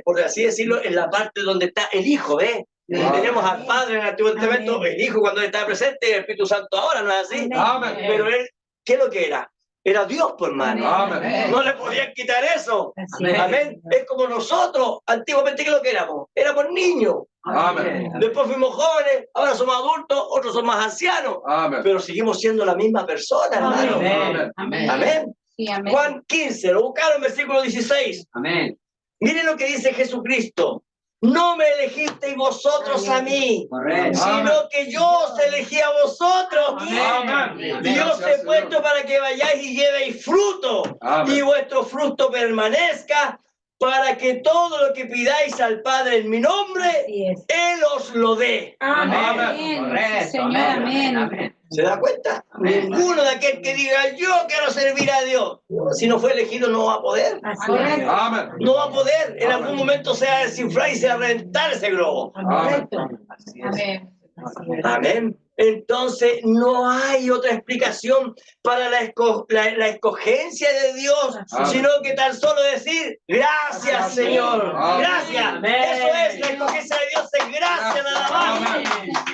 por así decirlo, en la parte donde está el Hijo, ¿ves? Amén. Tenemos al Padre en el Antiguo Testamento, Amén. el Hijo cuando él estaba presente, y el Espíritu Santo ahora, ¿no es así? Amén. Pero él, ¿qué es lo que era? Era Dios, pues hermano. Amén. No le podían quitar eso. Así es. Amén. Es como nosotros, antiguamente, ¿qué es lo que éramos? Éramos niños. Amén. Después fuimos jóvenes, ahora somos adultos, otros son más ancianos. Amén. Pero seguimos siendo la misma persona, hermano. Amén. Amén. Amén. Sí, amén. Juan 15, lo buscaron, versículo 16. Amén. Miren lo que dice Jesucristo. No me elegisteis vosotros a mí, Correcto. sino que yo os elegí a vosotros. Amén. Y os he puesto para que vayáis y llevéis fruto, Amén. y vuestro fruto permanezca, para que todo lo que pidáis al Padre en mi nombre, Así es. Él os lo dé. Amén. Correcto. Sí, Señor, amén. Amén. ¿Se da cuenta? Amén. Ninguno de aquel que diga yo quiero servir a Dios, si no fue elegido no va a poder. Así es. Amén. No va a poder. En algún momento se va a desinflar y se va a reventar ese globo. Correcto. Así es. Amén. Amén. entonces no hay otra explicación para la escogencia de Dios, Amén. sino que tan solo decir, gracias, Señor, Amén. gracias. Amén. Eso es, la escogencia de Dios es gracia nada más. Amén.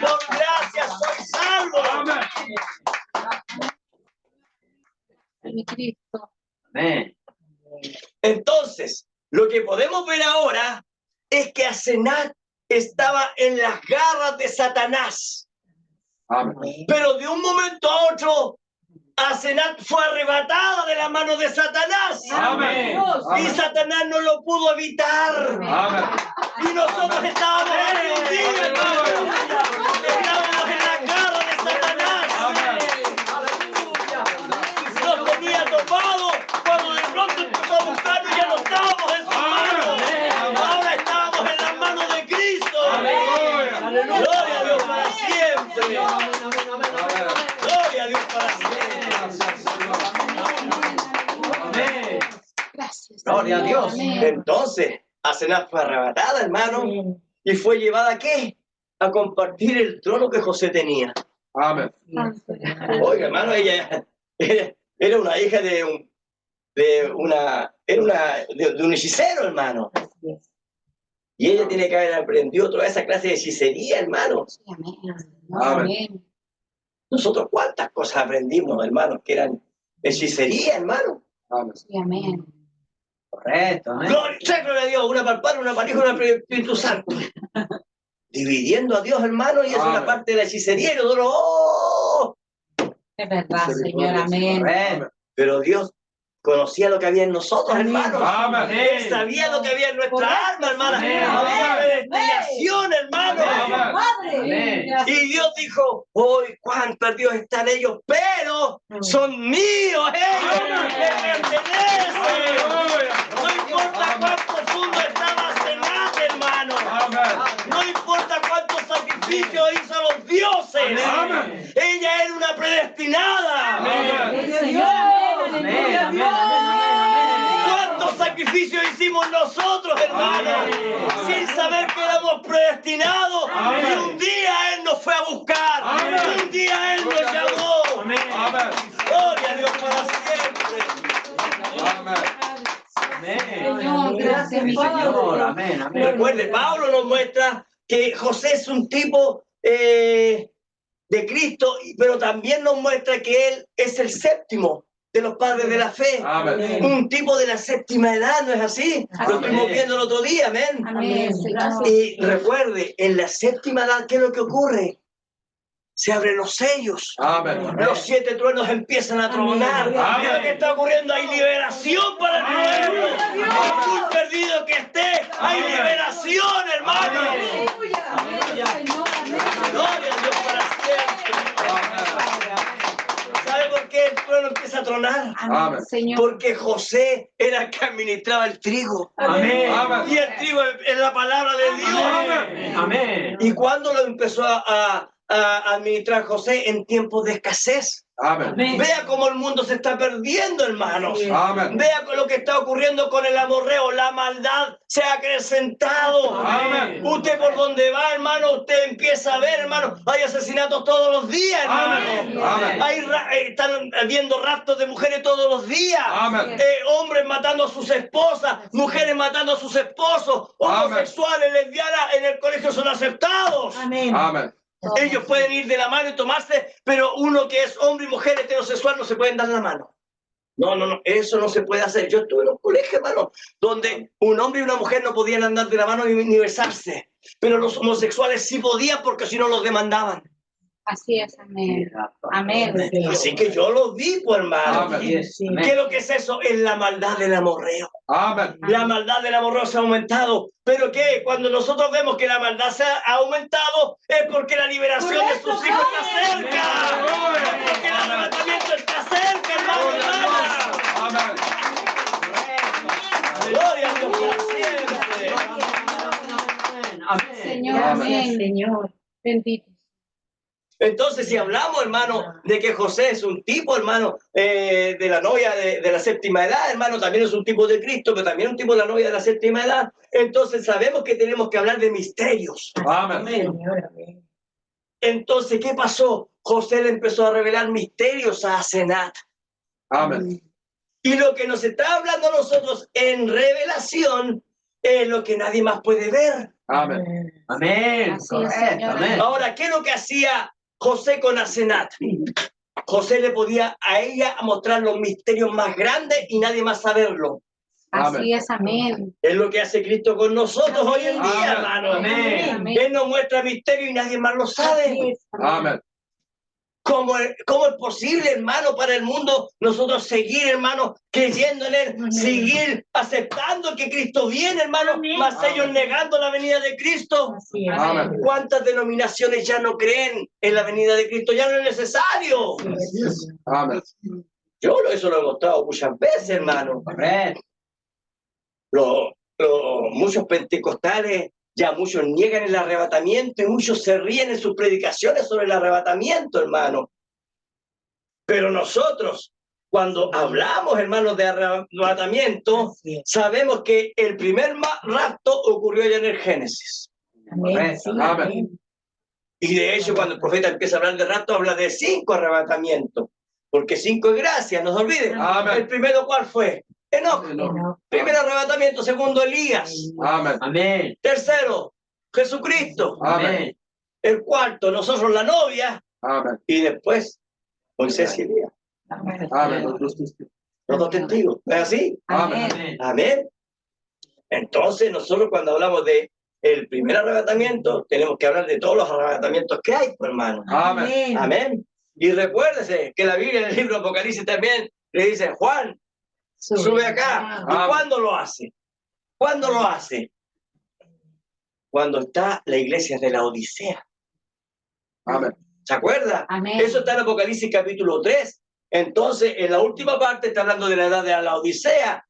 Por gracia soy salvo. Amén. Mi Cristo. Amén. Entonces, lo que podemos ver ahora es que Asenat estaba en las garras de Satanás. Amén. Pero de un momento a otro, Asenat fue arrebatada de la mano de Satanás. Amén. Y Satanás no lo pudo evitar. Amén. Y nosotros estábamos arrepentidos, hermano. Estábamos en la garra de Satanás. Nos tenía tomado. Cuando de pronto empezó a buscarnos, ya no estábamos en sus manos. Ahora estábamos en las manos de Cristo. Aleluya. Gloria a Dios para siempre. Gloria a Dios para siempre. Amén. Gracias. Gloria a Señor. Dios. Amén. Entonces, Asenat fue arrebatada, hermano, y fue llevada ¿a qué? A compartir el trono que José tenía. Amén. Oiga, hermano, ella era una hija de un hechicero, hermano. Y ella tiene que haber aprendido toda esa clase de hechicería, hermano. Sí, amén. Amén. Nosotros cuántas cosas aprendimos, hermano, que eran hechicería, hermano. Amén. Sí, amén. Correcto. Amén. Gloria a Dios, una palpar, una palija, una Espíritu Santo. Dividiendo a Dios, hermano, y es una Amén. parte de la hechicería. Y nosotros, ¡oh! Es verdad, Señor. Amén. Correcto. Pero Dios conocía lo que había en nosotros, Amén. hermanos. Amén. Él sabía lo que había en nuestra Correcto, alma, hermana. Amén. Había predestinación, hermano. Amén. Amén. Y Dios dijo, hoy cuántos Dios están ellos, pero son míos, ellos me pertenecen. Aleluya. No importa cuán profundo estaba Asenat, hermano. Amén. No importa cuántos sacrificios hizo a los dioses. Amén. Ella era una predestinada. Amén. Señor. Amén. Amén. Aleluya. Amén. Amén. ¿Cuántos sacrificios hicimos nosotros, hermano? Amén. Sin saber que éramos predestinados. Amén. Y un día Él nos fue a buscar. Amén. Un día Él nos llamó. Amén. Amén. Gloria a Dios para siempre. Amén. Amén. Señor, gracias, mi Señor. Amén. Amén. Recuerde, Pablo nos muestra que José es un tipo de Cristo, pero también nos muestra que Él es el séptimo de los padres de la fe. Amén. Un tipo de la séptima edad, ¿no es así? Lo Amén. estuvimos viendo el otro día, amén. Amén, Señor. Y recuerde, en la séptima edad, ¿qué es lo que ocurre? Se abren los sellos. Amén. Los 7 truenos empiezan a tronar. Amén. ¿Qué es lo que está ocurriendo? Hay liberación para el pueblo. Por muy perdido que esté, hay Amén. liberación, hermano. Amén. Señor, amén. Gloria a Dios para siempre. ¿Sabe por qué el trueno empieza a tronar? Amén. Señor. Porque José era el que administraba el trigo. Amén. Amén. Y el trigo es la palabra de Dios. Amén. Amén. ¿Y cuándo lo empezó a administrar José? En tiempos de escasez. Amén. Vea cómo el mundo se está perdiendo, hermanos. Amén. Vea lo que está ocurriendo con el amorreo. La maldad se ha acrecentado. Amén. Usted por donde va, hermano, usted empieza a ver, hermano, hay asesinatos todos los días, hermano. Amén. Amén. Están habiendo raptos de mujeres todos los días. Amén. Hombres matando a sus esposas, mujeres matando a sus esposos, homosexuales, lesbianas, en el colegio son aceptados. Amén. Ellos pueden ir de la mano y tomarse, pero uno que es hombre y mujer heterosexual no se pueden dar la mano. No, eso no se puede hacer. Yo estuve en un colegio, hermano, donde un hombre y una mujer no podían andar de la mano ni besarse, pero los homosexuales sí podían porque si no los demandaban. Así es, amén. Amén. Así que yo lo vi, pues, hermano. Amén. Así es. ¿Qué Amén. es lo que es eso? Es la maldad del amorreo. Amén. La maldad del amorreo se ha aumentado. ¿Pero qué? Cuando nosotros vemos que la maldad se ha aumentado, es porque la liberación de sus hijos está cerca. Es porque el arrebatamiento está cerca, hermano, hermana. Amén. Gloria a Dios para siempre. Amén. Señor, Amén. amén. Señor. Bendito. Entonces, si hablamos, hermano, de que José es un tipo, hermano, de la novia de la séptima edad, hermano, también es un tipo de Cristo, pero también un tipo de la novia de la séptima edad, entonces sabemos que tenemos que hablar de misterios. Amén. entonces, ¿qué pasó? José le empezó a revelar misterios a Asenat. Amén. Y lo que nos está hablando a nosotros en revelación es lo que nadie más puede ver. Amén. Amén. Así es, Correcto. Señor. Amén. Ahora, ¿qué es lo que hacía José con Asenat? José le podía a ella mostrar los misterios más grandes y nadie más saberlo. Así es, amén. Es lo que hace Cristo con nosotros hoy en día, Amén. hermano. Amén. Él nos muestra misterio y nadie más lo sabe. Así es, Amén. ¿Cómo es posible, hermano, para el mundo nosotros seguir, hermano, creyendo en Él, seguir aceptando que Cristo viene, hermano, Amén. más ellos negando la venida de Cristo? Así es. Amén. ¿Cuántas denominaciones ya no creen en la venida de Cristo? Ya no es necesario. Amén. Eso lo he mostrado muchas veces, hermano. Correcto. Muchos pentecostales, ya muchos niegan el arrebatamiento y muchos se ríen en sus predicaciones sobre el arrebatamiento, hermano. Pero nosotros, cuando hablamos, hermanos, de arrebatamiento, Así es. sabemos que el primer rapto ocurrió ya en el Génesis. Amén. Sí, Amén. amén. Y de hecho, cuando el profeta empieza a hablar de rapto, habla de 5 arrebatamientos. Porque 5 es gracia, no se olviden. Amén. ¿El primero cuál fue? Enoc. Enoc. Primer arrebatamiento, segundo Elías. Amén. Amén. Tercero, Jesucristo. Amén. El cuarto, nosotros la novia. Amén. Y después, Moisés y Elías. Amén. Los 2 testigos. ¿Es así? Amén. Amén. Amén. Entonces, nosotros cuando hablamos de el primer arrebatamiento, tenemos que hablar de todos los arrebatamientos que hay, pues, hermano. Amén. Amén. Y recuérdese que la Biblia en el libro de Apocalipsis también le dice, Juan, sube acá. ¿Y Amén. cuándo lo hace? ¿Cuándo lo hace? Cuando está la iglesia de la Odisea. Amén. ¿Se acuerda? Amén. Eso está en Apocalipsis capítulo 3. Entonces, en la última parte está hablando de la edad de la Odisea,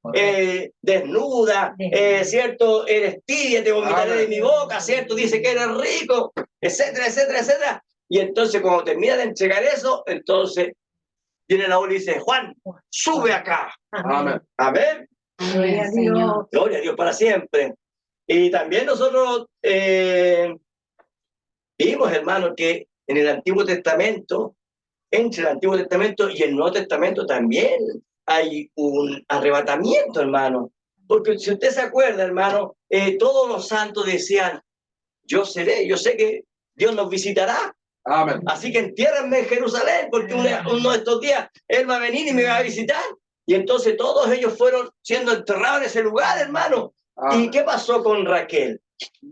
desnuda, ¿cierto? Eres tibia, te vomitaré Amén. de mi boca, ¿cierto? Dice que eres rico, etcétera, etcétera, etcétera. Y entonces, cuando termina de entregar eso, entonces viene la ola y dice, Juan, sube acá. Amén. Amén. Amén, Señor. Gloria a Dios para siempre. Y también nosotros vimos, hermano, que en el Antiguo Testamento, entre el Antiguo Testamento y el Nuevo Testamento también hay un arrebatamiento, hermano. Porque si usted se acuerda, hermano, todos los santos decían, yo sé que Dios nos visitará. Amén. Así que entiérrenme en Jerusalén, porque uno de estos días Él va a venir y me va a visitar. Y entonces todos ellos fueron siendo enterrados en ese lugar, hermano. ¿Y qué pasó con Raquel?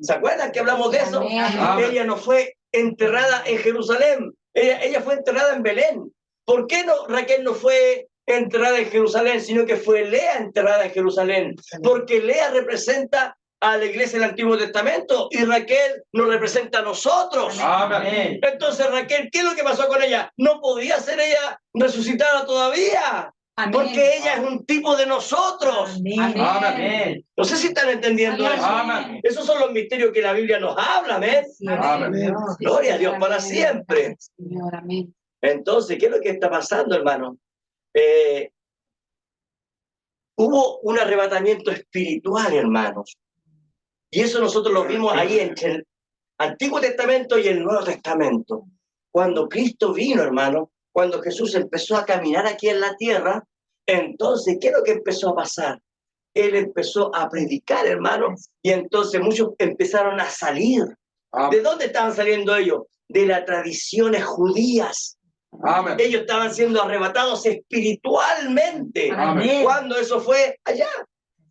¿Se acuerdan que hablamos de eso? Amén. Ella no fue enterrada en Jerusalén, ella fue enterrada en Belén. ¿Por qué Raquel no fue enterrada en Jerusalén, sino que fue Lea enterrada en Jerusalén? Porque Lea representa a la iglesia del Antiguo Testamento y Raquel nos representa a nosotros. Amén. Entonces Raquel, ¿qué es lo que pasó con ella? No podía ser ella resucitada todavía, Amén. porque ella es un tipo de nosotros. Amén. Amén. No sé si están entendiendo eso. Amén. Esos son los misterios que la Biblia nos habla, amén. Amén. Gloria a Dios para siempre. Señor, amén. Entonces, ¿qué es lo que está pasando, hermano? Hubo un arrebatamiento espiritual, hermanos. Y eso nosotros lo vimos ahí entre el Antiguo Testamento y el Nuevo Testamento. Cuando Cristo vino, hermano, cuando Jesús empezó a caminar aquí en la tierra, entonces, ¿qué es lo que empezó a pasar? Él empezó a predicar, hermano, y entonces muchos empezaron a salir. ¿De dónde estaban saliendo ellos? De las tradiciones judías. Amén. Ellos estaban siendo arrebatados espiritualmente. Amén. ¿Cuándo eso fue? Allá.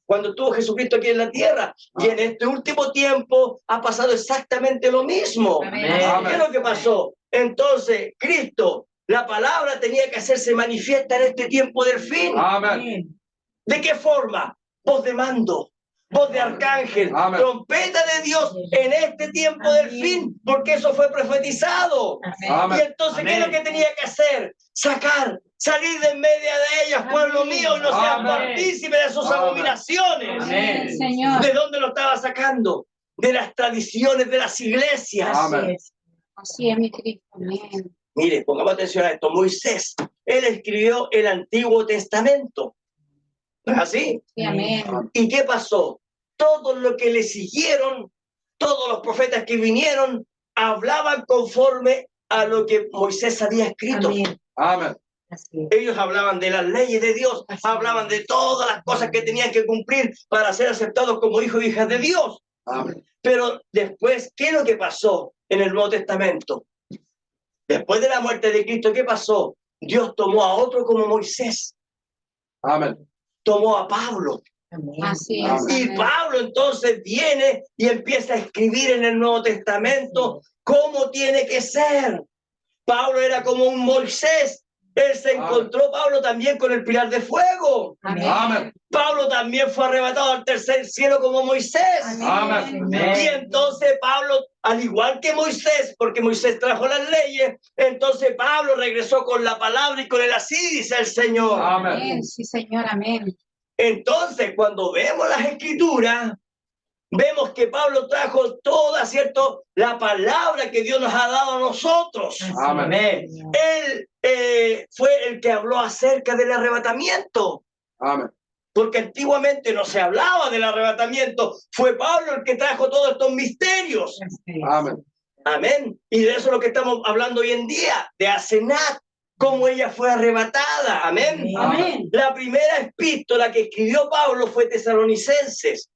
Cuando estuvo Jesucristo aquí en la tierra. Y en este último tiempo ha pasado exactamente lo mismo. Amén. ¿Qué es lo que pasó? Entonces, Cristo, la palabra tenía que hacerse manifiesta en este tiempo del fin. Amén. ¿De qué forma? Voz de mando, voz de arcángel, Amén. trompeta de Dios en este tiempo del fin, porque eso fue profetizado. Amén. Y entonces, ¿qué es lo que tenía que hacer? Salir de en medio de ellos, pueblo mío, y no sean Amén. partícipes de sus Amén. abominaciones. Amén, Señor. ¿De dónde lo estaba sacando? De las tradiciones de las iglesias. Amén. Así es, mi Cristo. Amén. Mire, pongamos atención a esto. Moisés, él escribió el Antiguo Testamento. ¿No es así? Sí, amén. ¿Y qué pasó? Todos los que le siguieron, todos los profetas que vinieron, hablaban conforme a lo que Moisés había escrito. Amén. Amén. Así es. Ellos hablaban de las leyes de Dios, hablaban de todas las cosas que tenían que cumplir para ser aceptados como hijos e hijas de Dios. Amén. Pero después, ¿qué es lo que pasó en el Nuevo Testamento? Después de la muerte de Cristo, ¿qué pasó? Dios tomó a otro como Moisés, Amén. tomó a Pablo. Amén. Así es. Amén. Y Amén. Pablo entonces viene y empieza a escribir en el Nuevo Testamento cómo tiene que ser. Pablo era como un Moisés. Él se encontró, Pablo, también con el pilar de fuego. Amén. Amén. Pablo también fue arrebatado al tercer cielo como Moisés. Amén. Y entonces Pablo, al igual que Moisés, porque Moisés trajo las leyes, entonces Pablo regresó con la palabra y con el así, dice el Señor. Amén. Amén. Sí, Señor. Amén. Entonces, cuando vemos las escrituras, vemos que Pablo trajo toda, ¿cierto?, la palabra que Dios nos ha dado a nosotros. Amén. Él fue el que habló acerca del arrebatamiento, Amén. porque antiguamente no se hablaba del arrebatamiento. Fue Pablo el que trajo todos estos misterios. Amén. Amén. Y de eso es lo que estamos hablando hoy en día, de Asenat, cómo ella fue arrebatada. Amén. Amén. La primera epístola que escribió Pablo fue Tesalonicenses.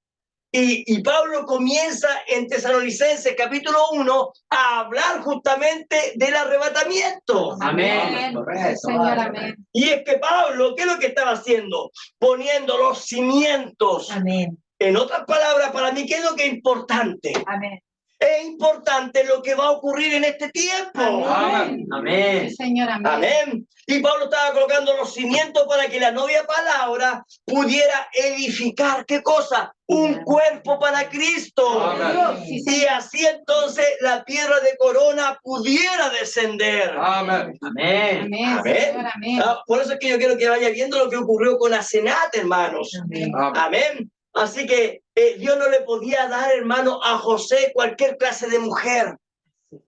Y Pablo comienza en Tesalonicenses capítulo 1 a hablar justamente del arrebatamiento. Amén. Sí, Correcto. Señor. Amén. Y es que Pablo, ¿qué es lo que estaba haciendo? Poniendo los cimientos. Amén. En otras palabras, para mí, ¿qué es lo que es importante? Amén. Es importante lo que va a ocurrir en este tiempo. Amén. Sí, Amén. Señor. Amén. Amén. Y Pablo estaba colocando los cimientos para que la novia palabra pudiera edificar, ¿qué cosa? Un cuerpo para Cristo. Amén. Sí, Y Señor. así entonces la piedra de corona pudiera descender. Amén. Amén. Amén. Amén. Señor. Amén. Por eso es que yo quiero que vaya viendo lo que ocurrió con Asenat, hermanos. Amén. Amén. Amén. Así que Dios no le podía dar, hermano, a José cualquier clase de mujer,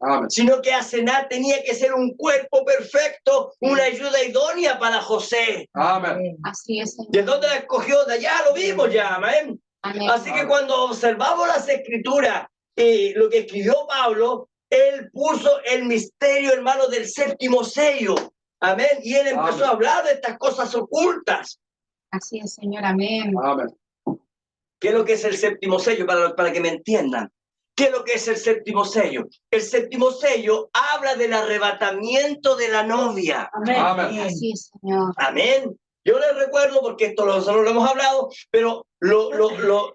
Amén. sino que Asenat tenía que ser un cuerpo perfecto, una ayuda idónea para José. Amén. Así es, ¿De Señor. dónde la escogió? De allá lo vimos ya, amén. Amén. Así que cuando observamos las escrituras y lo que escribió Pablo, él puso el misterio, hermano, del séptimo sello. Amén. Y él empezó a hablar de estas cosas ocultas. Así es, Señor. Amén. Amén. ¿Qué es lo que es el séptimo sello? Para que me entiendan. ¿Qué es lo que es el séptimo sello? El séptimo sello habla del arrebatamiento de la novia. Amén. Amén. Así es, Señor. Amén. Yo les recuerdo, porque esto nosotros lo hemos hablado, pero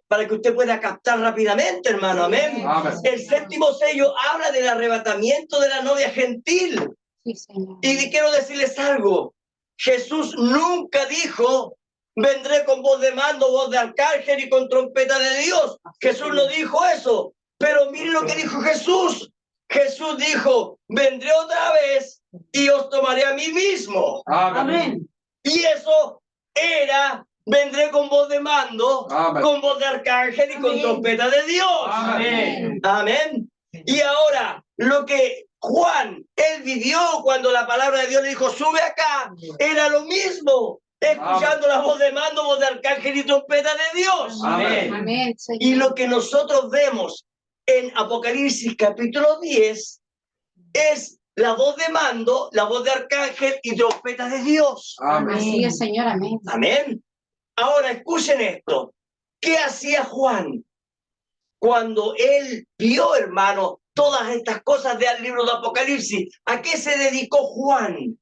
para que usted pueda captar rápidamente, hermano. Amén. Amén. El séptimo sello habla del arrebatamiento de la novia gentil. Sí, Señor. Y quiero decirles algo. Jesús nunca dijo, vendré con voz de mando, voz de arcángel y con trompeta de Dios. Jesús no dijo eso. Pero miren lo que dijo Jesús. Jesús dijo, vendré otra vez y os tomaré a mí mismo. Amén. Amén. Y eso era, vendré con voz de mando, Amén. con voz de arcángel y con Amén. trompeta de Dios. Amén. Amén. Y ahora, lo que Juan, él vivió cuando la palabra de Dios le dijo, sube acá, era lo mismo, escuchando la voz de mando, voz de arcángel y trompeta de Dios. Amén. Amén, Señor. Y lo que nosotros vemos en Apocalipsis capítulo 10 es la voz de mando, la voz de arcángel y trompeta de Dios. Amén. Así es, Señor. Amén. Amén. Ahora escuchen esto. ¿Qué hacía Juan cuando él vio, hermano, todas estas cosas del libro de Apocalipsis? ¿A qué se dedicó Juan?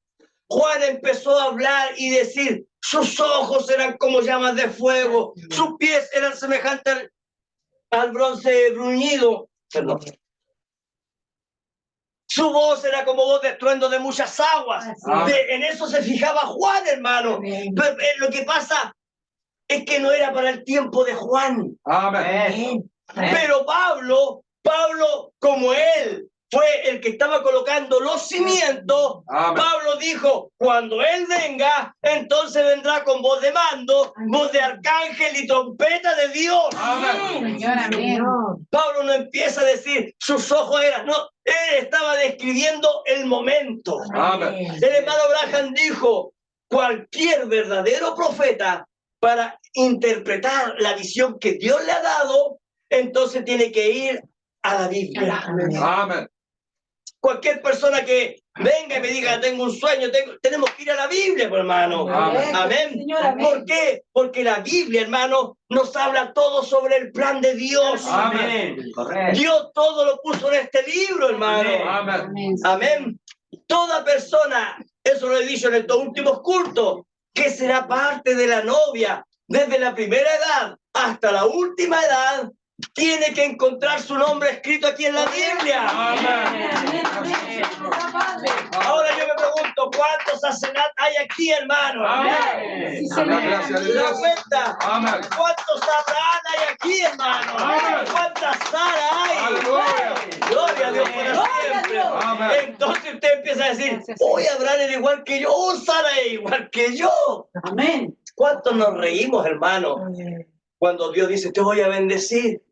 Juan empezó a hablar y decir, sus ojos eran como llamas de fuego, sus pies eran semejantes al bronce bruñido. Perdón. Su voz era como voz de estruendo de muchas aguas. En eso se fijaba Juan, hermano. Amén. Pero, lo que pasa es que no era para el tiempo de Juan. Amén. Pero Pablo, como él fue el que estaba colocando los cimientos, Amén. Pablo dijo, cuando él venga, entonces vendrá con voz de mando, voz de arcángel y trompeta de Dios. Amén. Señor. Amén. Pablo no empieza a decir, sus ojos eran, no, él estaba describiendo el momento. Amén. El hermano Branham dijo, cualquier verdadero profeta, para interpretar la visión que Dios le ha dado, entonces tiene que ir a la Biblia. Amén. Cualquier persona que venga y me diga, tengo un sueño, tenemos que ir a la Biblia, pues, hermano. Amén. Amén. Señor, amén. ¿Por qué? Porque la Biblia, hermano, nos habla todo sobre el plan de Dios. Amén. Correcto. Dios todo lo puso en este libro, hermano. Amén. Amén. Amén. Toda persona, eso lo he dicho en estos últimos cultos, que será parte de la novia desde la primera edad hasta la última edad, tiene que encontrar su nombre escrito aquí en la Biblia. Amén. Amén. Ahora yo me pregunto, ¿cuántos Asenat hay aquí, hermano? Amén. Sí, Amén. Señor. Gracias a ¿Se dan Dios. cuenta? Amén. ¿Cuántos Abraham hay aquí, hermano? Amén. ¿Cuántas Sara hay? Aleluya. Gloria a Dios para Gloria a siempre. Dios. Amén. Entonces usted empieza a decir, hoy Abraham era igual que yo, oh, Sara es igual que yo. Amén. ¿Cuántos nos reímos, hermano? Cuando Dios dice, te voy a bendecir.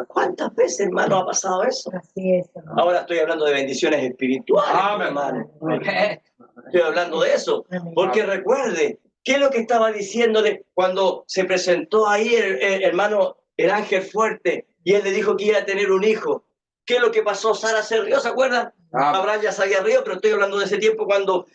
¿Cuántas veces, hermano, ha pasado eso? Así es. Amén. Ahora estoy hablando de bendiciones espirituales, Amén. hermano. Correcto. Estoy hablando de eso. Porque recuerde, ¿qué es lo que estaba diciéndole cuando se presentó ahí hermano, el ángel fuerte, y él le dijo que iba a tener un hijo? ¿Qué es lo que pasó? Sara se rió, ¿se acuerdan? Amén. Abraham ya se había rido, pero estoy hablando de ese tiempo cuando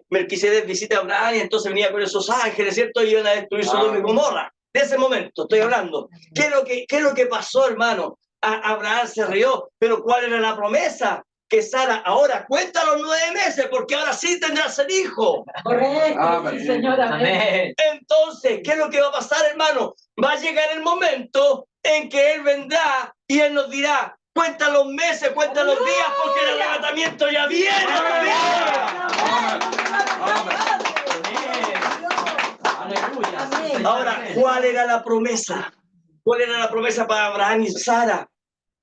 Melquisedec visita a Abraham y entonces venía con esos ángeles, ¿cierto? Y iban a destruir Sodoma y Gomorra. De ese momento estoy hablando. ¿Qué es lo que pasó, hermano? Abraham se rió, pero ¿cuál era la promesa? Que Sara ahora cuenta los 9 meses, porque ahora sí tendrás el hijo. Correcto. Amén. Sí, Señor. Amén. Amén. Entonces, ¿qué es lo que va a pasar, hermano? Va a llegar el momento en que Él vendrá y Él nos dirá, cuenta los meses, cuenta los días, porque el arrebatamiento ya viene. Aleluya. Amén. Ahora, ¿cuál era la promesa? ¿Cuál era la promesa para Abraham y Sara?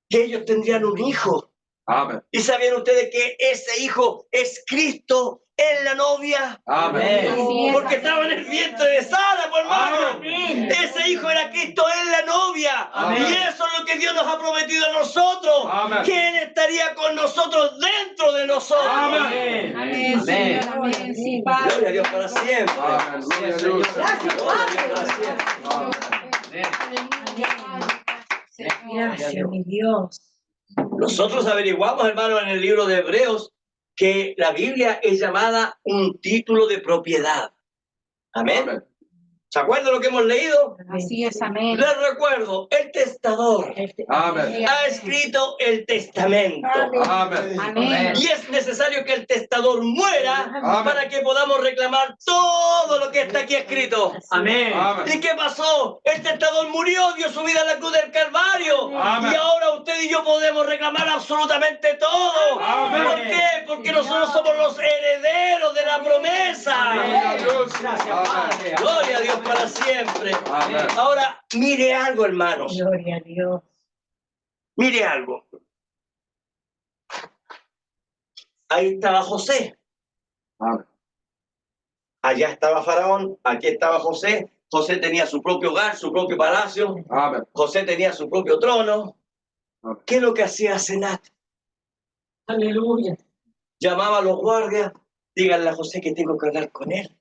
Que ellos tendrían un hijo. Amén. ¿Y sabían ustedes que ese hijo es Cristo en la novia? Amén. Así es. Porque estaba en el vientre de Sara, pues, hermano. Amén. Ese hijo era Cristo en la novia. Amén. Y eso es lo que Dios nos ha prometido a nosotros. Amén. Que Él estaría con nosotros dentro de nosotros. Amén. Amén, Señor. Amén. Sí, Padre. Gloria a Dios para siempre. Amén. Gloria a Dios. Gracias, Gloria a Dios para siempre. Gracias, mi Dios. Nosotros averiguamos, hermano, en el libro de Hebreos que la Biblia es llamada un título de propiedad. Amén. Amén. ¿Se acuerdan lo que hemos leído? Así es, amén. Les recuerdo, el testador Amén. ha escrito el testamento. Amén. Amén. Y es necesario que el testador muera Amén. para que podamos reclamar todo lo que está aquí escrito. Amén. Amén. ¿Y qué pasó? El testador murió, dio su vida en la cruz del Calvario. Amén. Y ahora usted y yo podemos reclamar absolutamente todo. Amén. ¿Por qué? Porque nosotros somos los herederos de la promesa. Gloria a Dios. Gracias, Amén. Padre. Gloria a Dios para siempre. Amén. Ahora, mire algo, hermanos. Gloria a Dios. Mire algo. Ahí estaba José. Amén. Allá estaba Faraón. Aquí estaba José. José tenía su propio hogar, su propio palacio. Amén. José tenía su propio trono. Amén. ¿Qué es lo que hacía Senat? Aleluya. Llamaba a los guardias. Díganle a José que tengo que hablar con él.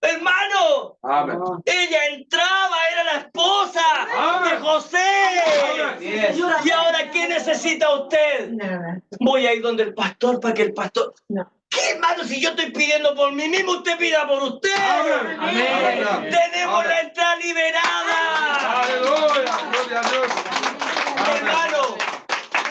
¡Hermano! Amén. Ella entraba, era la esposa Amén. de José. Yes. ¿Y ahora qué necesita usted? Nada. Voy a ir donde el pastor para que el pastor... No. ¿Qué, hermano? Si yo estoy pidiendo por mí mismo, usted pida por usted. Amén. Amén. Tenemos Amén. la entrada liberada. Aleluya. Gloria a Dios. Amén. Hermano,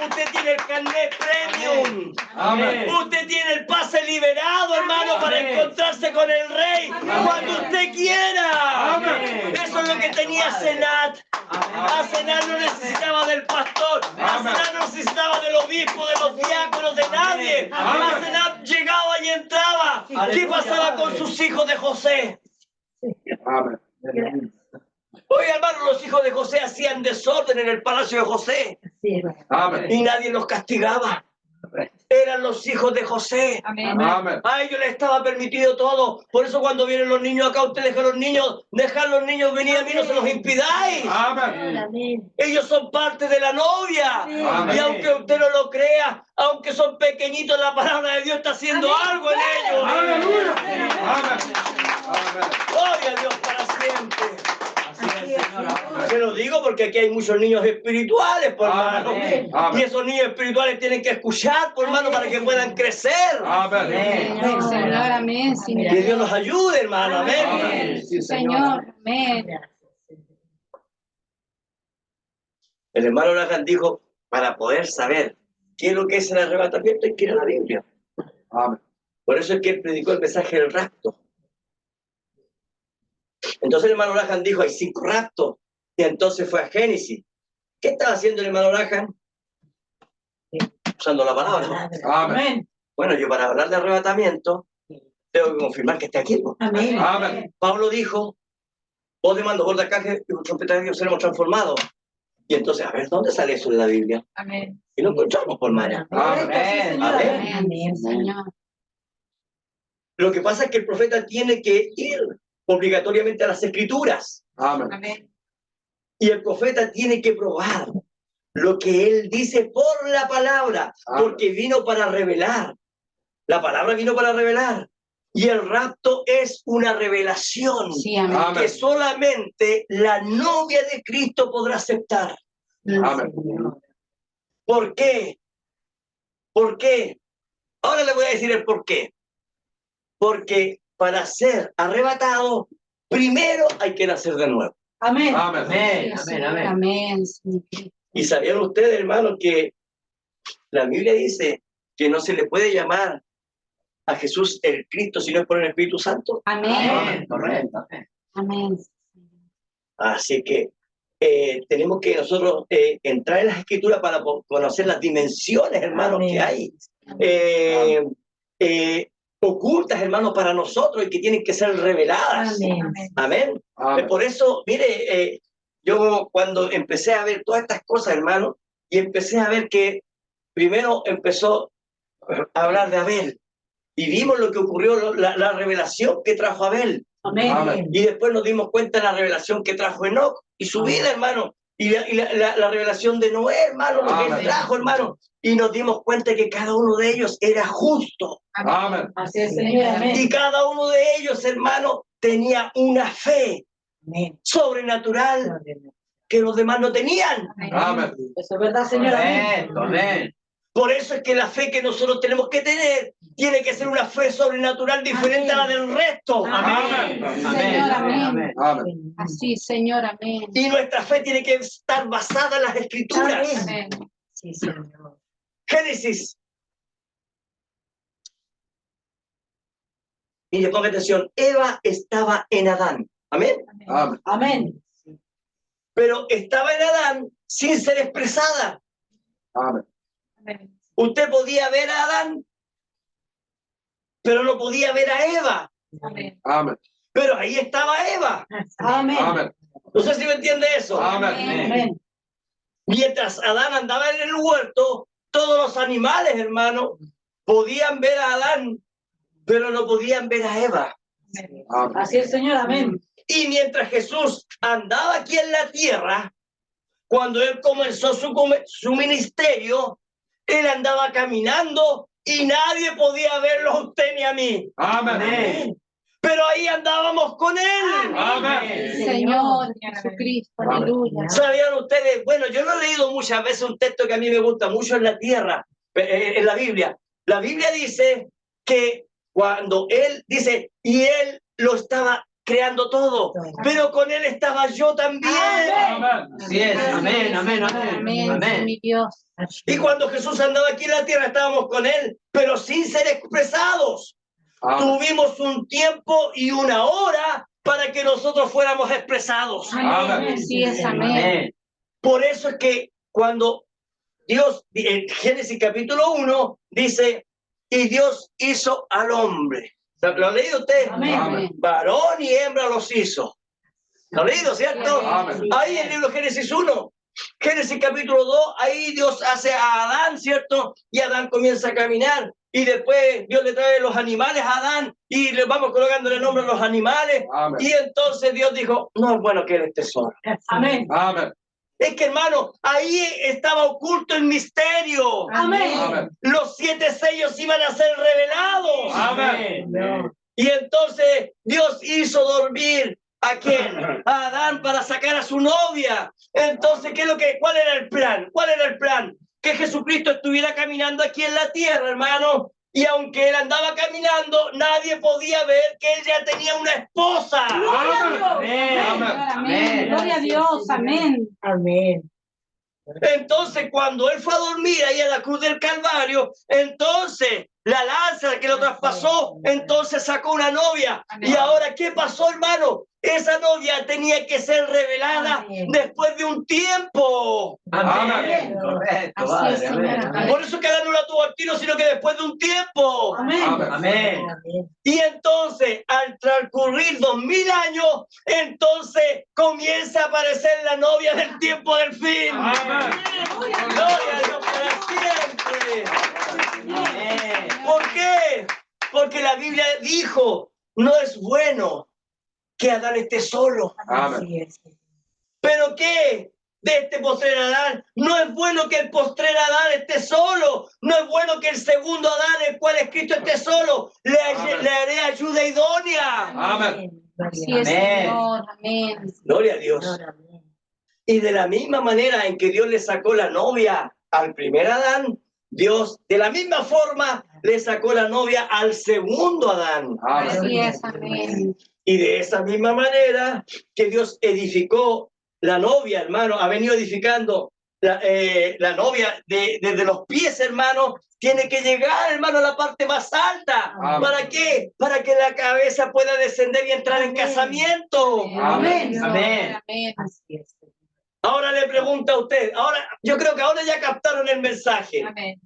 usted tiene el carnet premium. Amén. Usted tiene el pase liberado, hermano, para Amén. encontrarse con el rey cuando usted quiera. Amén. Eso es lo que tenía Senat. A Senat no necesitaba del pastor. A Amén. Senat no necesitaba del obispo, de los diáconos, de nadie. A Amén. Senat llegaba y entraba. ¿Qué Aleluya, pasaba con Padre. sus hijos de José? Amén. Oiga, hermano, los hijos de José hacían desorden en el palacio de José Así es. Amén. y nadie los castigaba. Eran los hijos de José. Amén. Amén. A ellos les estaba permitido todo. Por eso cuando vienen los niños acá, usted deja a los niños venir a mí, no se los impidáis. Amén. Amén. Ellos son parte de la novia. Amén. Y aunque usted no lo crea, aunque son pequeñitos, la palabra de Dios está haciendo algo en ellos. Aleluya. Amén. Amén. Gloria a Dios para siempre. Así es, Señor. Que nos digo porque aquí hay muchos niños espirituales, por hermano. Amén. Y Amén. esos niños espirituales tienen que escuchar, por hermano, para que puedan crecer. Amén. Amén, Señor, amén. Sí, Que Dios nos ayude, hermano. Amén. Amén. Sí, Señor, amén. El hermano Branham dijo, para poder saber qué es lo que es el arrebatamiento, hay que ir a la Biblia. Amén. Por eso es que él predicó el mensaje del rapto. Entonces el hermano Branham dijo, hay 5 raptos. Y entonces fue a Génesis. ¿Qué estaba haciendo el hermano Branham? Usando la palabra. Amén. Bueno, yo para hablar de arrebatamiento, tengo que confirmar que está aquí, ¿no? Amén. Amén. Pablo dijo, voz de mando, voz de arcángel y trompeta de Dios seremos transformados. Y entonces, a ver, ¿dónde sale eso en la Biblia? Amén. Y lo encontramos, por hermano. Amén. Amén. Amén, Señor. Lo que pasa es que el profeta tiene que ir obligatoriamente a las Escrituras. Amén. Amén. Y el profeta tiene que probar lo que él dice por la palabra, porque vino para revelar. La palabra vino para revelar. Y el rapto es una revelación Sí, amén. Amén. que solamente la novia de Cristo podrá aceptar. Amén. ¿Por qué? ¿Por qué? Ahora le voy a decir el por qué. Porque para ser arrebatado, primero hay que nacer de nuevo. Amén. Amén. Amén. Sí, Amén. Señor, Amén. amén. Sí. Y sabían ustedes, hermanos, que la Biblia dice que no se le puede llamar a Jesús el Cristo si no es por el Espíritu Santo. Amén. Amén. Correcto. Amén. Así que tenemos que nosotros entrar en las Escrituras para conocer las dimensiones, hermanos, Amén. que hay. Ocultas, hermanos, para nosotros y que tienen que ser reveladas. Amén. Amén. Amén. Por eso, mire, yo cuando empecé a ver todas estas cosas, hermano, y empecé a ver que primero empezó a hablar de Abel, y vimos lo que ocurrió, la revelación que trajo Abel, Amén. y después nos dimos cuenta de la revelación que trajo Enoc y su vida, hermano, y la revelación de Noé, hermano, lo que él Amén. trajo, hermano, y nos dimos cuenta de que cada uno de ellos era justo, Amén. Así es, Señor. Amén. y cada uno de ellos, hermano, tenía una fe Amén. sobrenatural que los demás no tenían. Amén. Eso es verdad, Señor. Amén. Correcto. Amén. Por eso es que la fe que nosotros tenemos que tener tiene que ser una fe sobrenatural diferente a la del resto. Amén. Señor, amén. Amén. Así, Señor, amén. Y nuestra fe tiene que estar basada en las Escrituras. Amén. Sí, Señor. Génesis. Y ponga atención, Eva estaba en Adán. Amén. Amén. Amén. Pero estaba en Adán sin ser expresada. Amén. Amén. Usted podía ver a Adán, pero no podía ver a Eva. Amén. Amén. Pero ahí estaba Eva. Amén. Amén. No sé si me entiende eso. Amén. Amén. Mientras Adán andaba en el huerto, todos los animales, hermano, podían ver a Adán, pero no podían ver a Eva. Amén. Así es, Señor. Amén. Y mientras Jesús andaba aquí en la tierra, cuando él comenzó su ministerio, él andaba caminando y nadie podía verlo a usted ni a mí. Amén. Pero ahí andábamos con él. Amén. Señor Jesucristo, aleluya. ¿Sabían ustedes? Bueno, yo no he leído muchas veces un texto que a mí me gusta mucho en la tierra, en la Biblia. La Biblia dice que cuando él dice, y él lo estaba creando todo, pero con él estaba yo también. Amén. Así es. Amén. Amén. Amén, Amén. sí, Amén. mi Dios. Y cuando Jesús andaba aquí en la tierra estábamos con él, pero sin ser expresados. Amén. Tuvimos un tiempo y una hora para que nosotros fuéramos expresados. Amén. Así es, amén. Amén. Por eso es que cuando Dios, en Génesis capítulo 1, dice, y Dios hizo al hombre. ¿Lo ha leído usted? Amén. Amén. Varón y hembra los hizo. ¿Lo ha leído, cierto? Amén. Ahí en el libro Génesis 1. Génesis capítulo 2, ahí Dios hace a Adán, ¿cierto? Y Adán comienza a caminar. Y después Dios le trae los animales a Adán y le vamos colocándole nombre a los animales. Amén. Y entonces Dios dijo, no es bueno que él esté solo. Amén. Amén. Es que, hermano, ahí estaba oculto el misterio. Amén. Amén. Los 7 sellos iban a ser revelados. Amén. Y entonces Dios hizo dormir ¿A quién? A Adán para sacar a su novia. Entonces, ¿cuál era el plan? ¿Cuál era el plan? Que Jesucristo estuviera caminando aquí en la tierra, hermano. Y aunque él andaba caminando, nadie podía ver que él ya tenía una esposa. Amén. Gloria a Dios. Amén. Amén. Entonces, cuando él fue a dormir ahí a la cruz del Calvario, entonces la lanza que lo traspasó, entonces sacó una novia. Amén. Y ahora, ¿qué pasó, hermano? Esa novia tenía que ser revelada Amén. después de un tiempo. Amén. Correcto, Así Padre. es, Señor. Amén. Amén. Por eso que Adán no la tuvo al tiro, sino que después de un tiempo. Amén. Amén. Y entonces, al transcurrir 2000 años, entonces comienza a aparecer la novia del tiempo del fin. Amén. Gloria a Dios para siempre. Amén. ¿Por qué? Porque la Biblia dijo, no es bueno que Adán esté solo. Así es. ¿Pero qué? De este postrer Adán, no es bueno que el postrer Adán esté solo, no es bueno que el segundo Adán, el cual es Cristo, esté solo, le haré ayuda idónea. Amén. Así es, Amén. Señor. Amén. Gloria a Dios. Y de la misma manera en que Dios le sacó la novia al primer Adán, Dios de la misma forma le sacó la novia al segundo Adán. Así es. Amén. Y de esa misma manera que Dios edificó la novia, hermano, ha venido edificando la novia desde los pies, hermano, tiene que llegar, hermano, a la parte más alta. Amén. ¿Para qué? Para que la cabeza pueda descender y entrar en Amén. casamiento. Amén. Señor. Amén. Amén. Así es. Ahora le pregunto a usted, yo creo que ahora ya captaron el mensaje. Amén.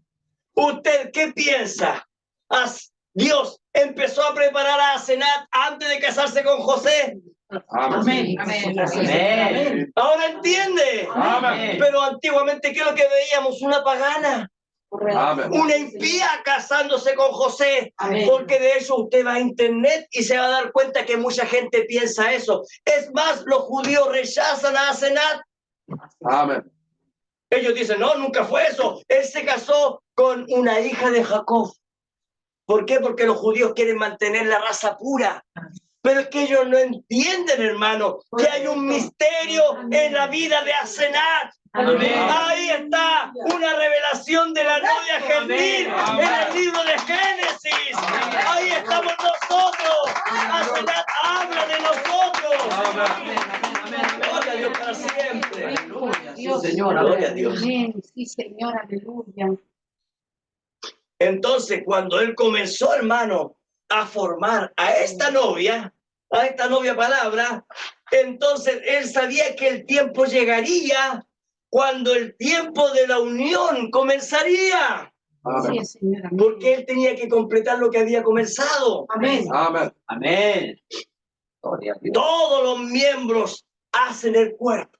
¿Usted qué piensa? Dios empezó a preparar a Asenat antes de casarse con José. Amén. Amén. Amén. Ahora entiende. Amén. Pero antiguamente, ¿qué es lo que veíamos? Una pagana, Amén. una impía casándose con José. Amén. Porque de eso usted va a internet y se va a dar cuenta que mucha gente piensa eso. Es más, los judíos rechazan a Asenat. Amén. Ellos dicen, no, nunca fue eso. Él se casó con una hija de Jacob. ¿Por qué? Porque los judíos quieren mantener la raza pura. Pero es que ellos no entienden, hermano, que hay un misterio en la vida de Asenat. Amén. Ahí está una revelación de la novia gentil en el libro de Génesis. Ahí estamos nosotros. Asenat habla de nosotros. Gloria a Dios para siempre. Aleluya. Sí, Dios. Señor. Gloria a Dios. Amén. Sí, Señor. Aleluya. Entonces, cuando él comenzó, hermano, a formar a esta novia palabra, entonces él sabía que el tiempo llegaría cuando el tiempo de la unión comenzaría, Así es, Señor. Amén. porque él tenía que completar lo que había comenzado. Amén. Amén. Amén. Gloria a Dios. Todos los miembros hacen el cuerpo.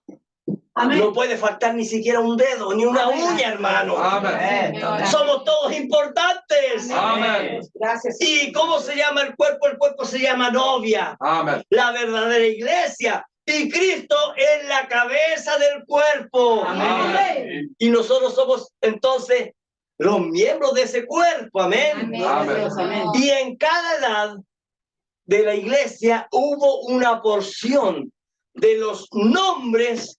Amén. No puede faltar ni siquiera un dedo, ni una uña, hermano. Amén. Señor. Somos todos importantes. Amén. Gracias. ¿Y cómo se llama el cuerpo? El cuerpo se llama novia, Amén. la verdadera iglesia. Y Cristo es la cabeza del cuerpo. Amén. Y nosotros somos entonces los miembros de ese cuerpo. Amén. Amén. Amén. Señor. Y en cada edad de la iglesia hubo una porción de los nombres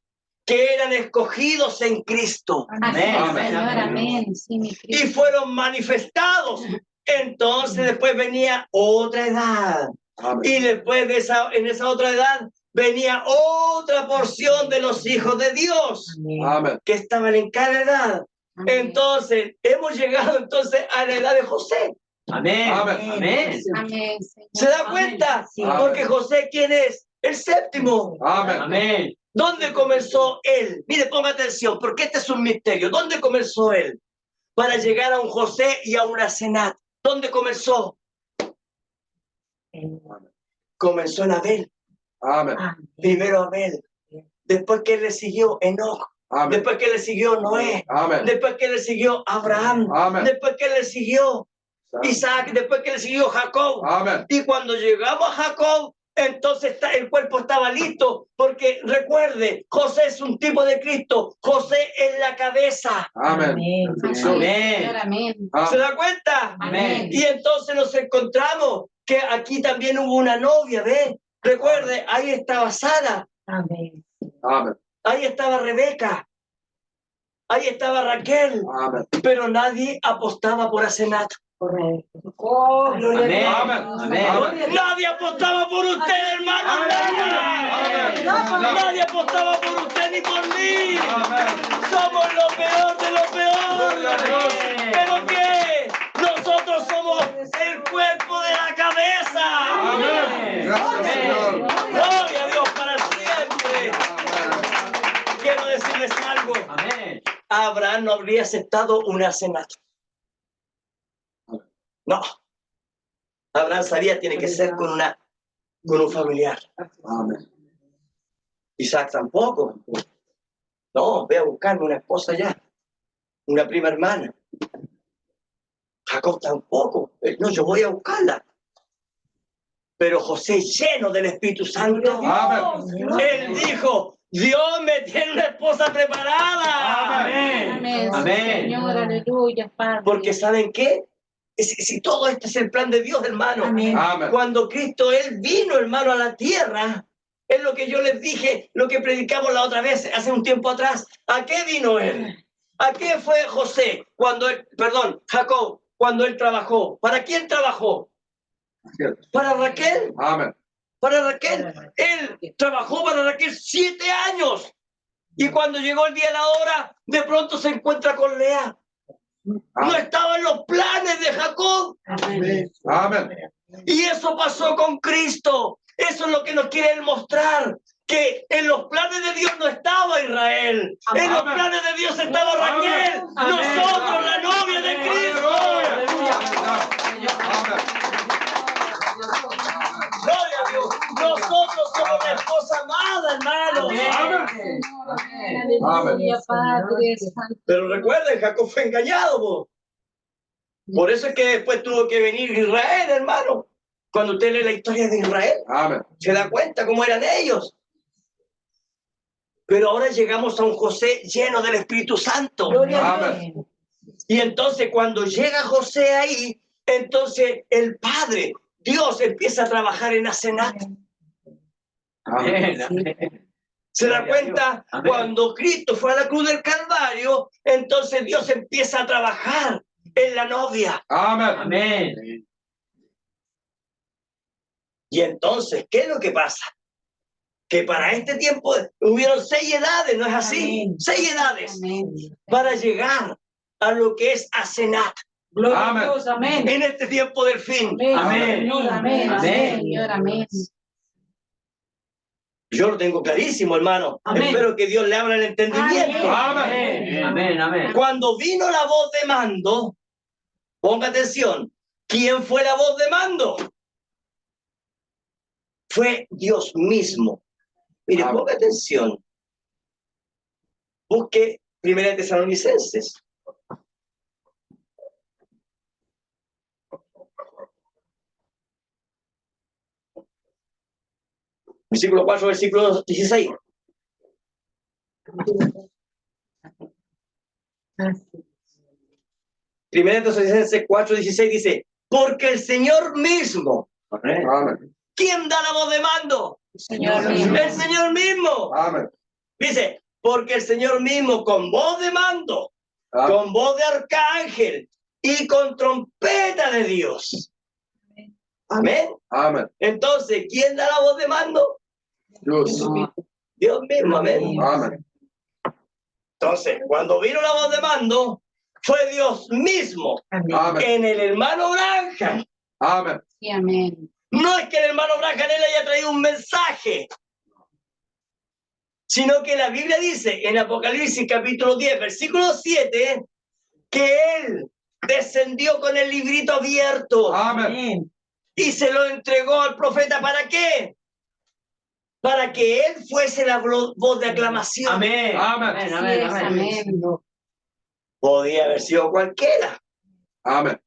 que eran escogidos en Cristo. Así es, Amén. Señor. Amén. Sí, mi Y Cristo. fueron manifestados. Entonces después venía otra edad. Amén. Y después en esa otra edad venía otra porción de los hijos de Dios Amén. que estaban en cada edad. Amén. Entonces, hemos llegado entonces a la edad de José. Amén. Amén. Amén. Amén, Señor. ¿Se da cuenta? Sí. Porque José, ¿quién es? El séptimo. Amén. Amén. ¿Dónde comenzó él? Mire, ponga atención, porque este es un misterio. ¿Dónde comenzó él? Para llegar a un José y a una Asenat. ¿Dónde comenzó? Comenzó en Abel. Amén. Primero Abel. Después que le siguió Enoc. Amén. Después que le siguió Noé. Amén. Después que le siguió Abraham. Amén. Después que le siguió Isaac. Después que le siguió Jacob. Amén. Y cuando llegamos a Jacob, entonces el cuerpo estaba listo, porque recuerde, José es un tipo de Cristo, José es la cabeza. Amén. Así es, Amén. Señor. Amén. ¿Se da cuenta? Amén. Y entonces nos encontramos que aquí también hubo una novia, ¿ve? Recuerde, ahí estaba Sara, Amén. Amén. ahí estaba Rebeca, ahí estaba Raquel, Amén. pero nadie apostaba por Asenat. Correcto. Oh, gloria Amén. a Amén. Dios. Amén. Gloria a Dios. Nadie apostaba por usted, hermano. Amén. Nadie apostaba por usted ni por mí. Amén. Somos lo peor de lo Gloria a peor. Dios. ¿Pero qué? Nosotros somos el cuerpo de la cabeza. Amén. Gracias, Señor. Gloria a Dios para siempre. Amén. Quiero decirles algo. Amén. Abraham no habría aceptado una Asenat. No. Abraham sabía tiene que ser con un familiar. Amén. Isaac tampoco. No, voy a buscarme una esposa ya. Una prima hermana. Jacob tampoco. No, yo voy a buscarla. Pero José, lleno del Espíritu Santo, Amén. él dijo, Dios me tiene una esposa preparada. Amén. Amén. Amén. Señor, aleluya, Padre. Porque ¿saben qué? Si todo esto es el plan de Dios, hermano. Amén. Amén. Cuando Cristo, Él vino, hermano, a la tierra, es lo que yo les dije, lo que predicamos la otra vez, hace un tiempo atrás. ¿A qué vino Él? ¿A qué fue José Jacob, cuando él trabajó? ¿Para quién trabajó? ¿Para Raquel? Amén. Para Raquel. Él trabajó para Raquel 7 años. Y cuando llegó el día de la hora, de pronto se encuentra con Lea. No estaba en los planes de Jacob. Amén. Amén. Y eso pasó con Cristo. Eso es lo que nos quiere él mostrar. Que en los planes de Dios no estaba Israel. En los planes de Dios estaba Raquel. Amén. Nosotros, la novia de Cristo. Gloria a Dios. Nosotros somos la esposa amada, hermanos. Amén. Aleluya, Padre Santo. Pero recuerden, Jacob fue engañado. Po. Por eso es que después tuvo que venir Israel, hermano. Cuando usted lee la historia de Israel, Amén. se da cuenta cómo eran ellos. Pero ahora llegamos a un José lleno del Espíritu Santo. Gloria a Amén. Dios. Y entonces cuando llega José ahí, entonces el Padre, Dios empieza a trabajar en Asenat. Amén. Amén. Se da Gloria a cuenta, Dios. Amén. cuando Cristo fue a la cruz del Calvario, entonces Dios empieza a trabajar en la novia. Amén. Amén. Y entonces, ¿qué es lo que pasa? Que para este tiempo hubieron 6 edades, ¿no es así? Amén. 6 edades Amén. para llegar a lo que es Asenat Gloria Amén. a Dios. Amén. en este tiempo del fin. Amén. Señor, amén. Amén. Señor, amén. Yo lo tengo clarísimo, hermano. Amén. Espero que Dios le abra el entendimiento. Amén. Amén. Amén. Cuando vino la voz de mando, ponga atención, ¿quién fue la voz de mando? Fue Dios mismo. Mire, Amén. ponga atención. Busque 1 Tesalonicenses. Versículo 4, versículo 16. Primera Tesalonicenses 4:16 dice, porque el Señor mismo, Amén. ¿quién da la voz de mando? Señor mismo. El Señor mismo. Amén. Dice, porque el Señor mismo con voz de mando, Amén. con voz de arcángel y con trompeta de Dios. Amén. Amén. Entonces, ¿quién da la voz de mando? Dios. Dios mismo. Amén. Amén. Entonces, cuando vino la voz de mando, fue Dios mismo Amén. en el hermano Branham. Amén. Sí, amén. No es que el hermano Branham él haya traído un mensaje, sino que la Biblia dice en Apocalipsis capítulo 10, versículo 7, que él descendió con el librito abierto Amén. y se lo entregó al profeta. ¿Para qué? Para que él fuese la voz de aclamación. Amén. Amén. Amén. Sí, Amén. es, Amén. amén. Podía haber sido cualquiera. Amén.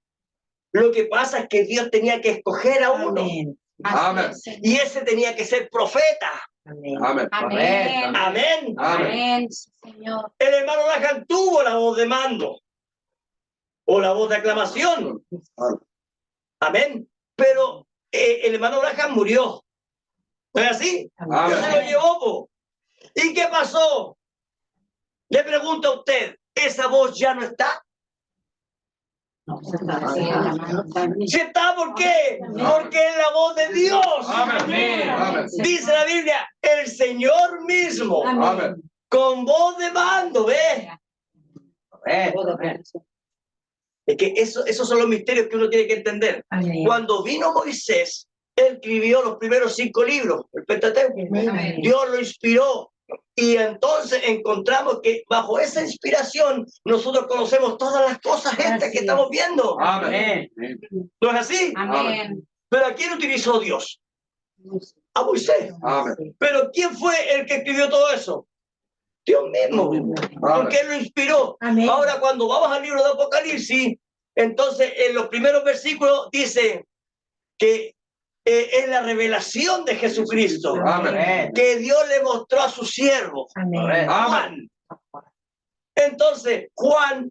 Lo que pasa es que Dios tenía que escoger a uno. Amén. Así Amén. es, Señor. Y ese tenía que ser profeta. Amén. Amén. Amén. Amén. Amén. Amén, sí, Señor. El hermano Branham tuvo la voz de mando o la voz de aclamación. Amén. Pero el hermano Branham murió. ¿No es así? Amén. Dios se lo llevó, po. ¿Y qué pasó? Le pregunto a usted, ¿esa voz ya no está? ¿Sí está? ¿Por qué? Porque es la voz de Dios. Amén. Amén. Dice la Biblia, el Señor mismo, Amén. con voz de mando, ¿ves? Es que esos son los misterios que uno tiene que entender. Amén. Cuando vino Moisés, él escribió los primeros 5 libros, el Pentateuco. Amén. Dios lo inspiró. Y entonces encontramos que bajo esa inspiración nosotros conocemos todas las cosas estas Así que es. estamos viendo. Amén. ¿No es así? Amén. Pero ¿a quién utilizó Dios? A Moisés. Amén. Pero ¿quién fue el que escribió todo eso? Dios mismo. Porque Él lo inspiró. Amén. Ahora cuando vamos al libro de Apocalipsis, entonces en los primeros versículos dice que es la revelación de Jesucristo Amén. que Dios le mostró a su siervo, Amén. Juan. Entonces Juan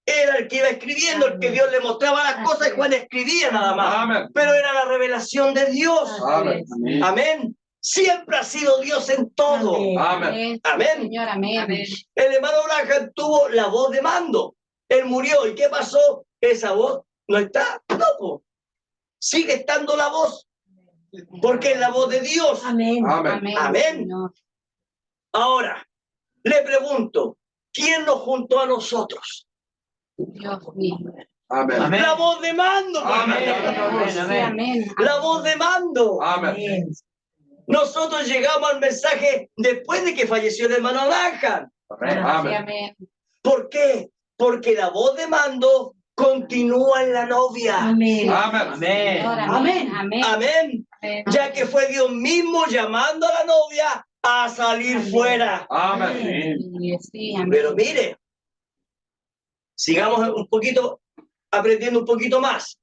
era el que iba escribiendo, el que Dios le mostraba las cosas y Juan escribía nada más. Amén. Pero era la revelación de Dios. Amén. Amén. Siempre ha sido Dios en todo. Amén. Amén. Señor, amén. El hermano Branham tuvo la voz de mando. Él murió. ¿Y qué pasó? Esa voz no está. No, po. Sigue estando la voz. Porque es la voz de Dios. Amén. Amén. Amén. Señor. Ahora, le pregunto, ¿quién nos juntó a nosotros? Dios mismo. Amén. Amén. La voz de mando. Amén. Sí, amén. La voz de mando. Amén. Nosotros llegamos al mensaje después de que falleció el hermano Branham. Sí, Amén. amén. ¿Por qué? Porque la voz de mando continúa en la novia. Amén. Amén. Amén. Señor, amén. Amén. Amén. Amén. Ya que fue Dios mismo llamando a la novia a salir Amén. fuera. Amén. Sí, amén. Pero mire, sigamos un poquito, aprendiendo un poquito más.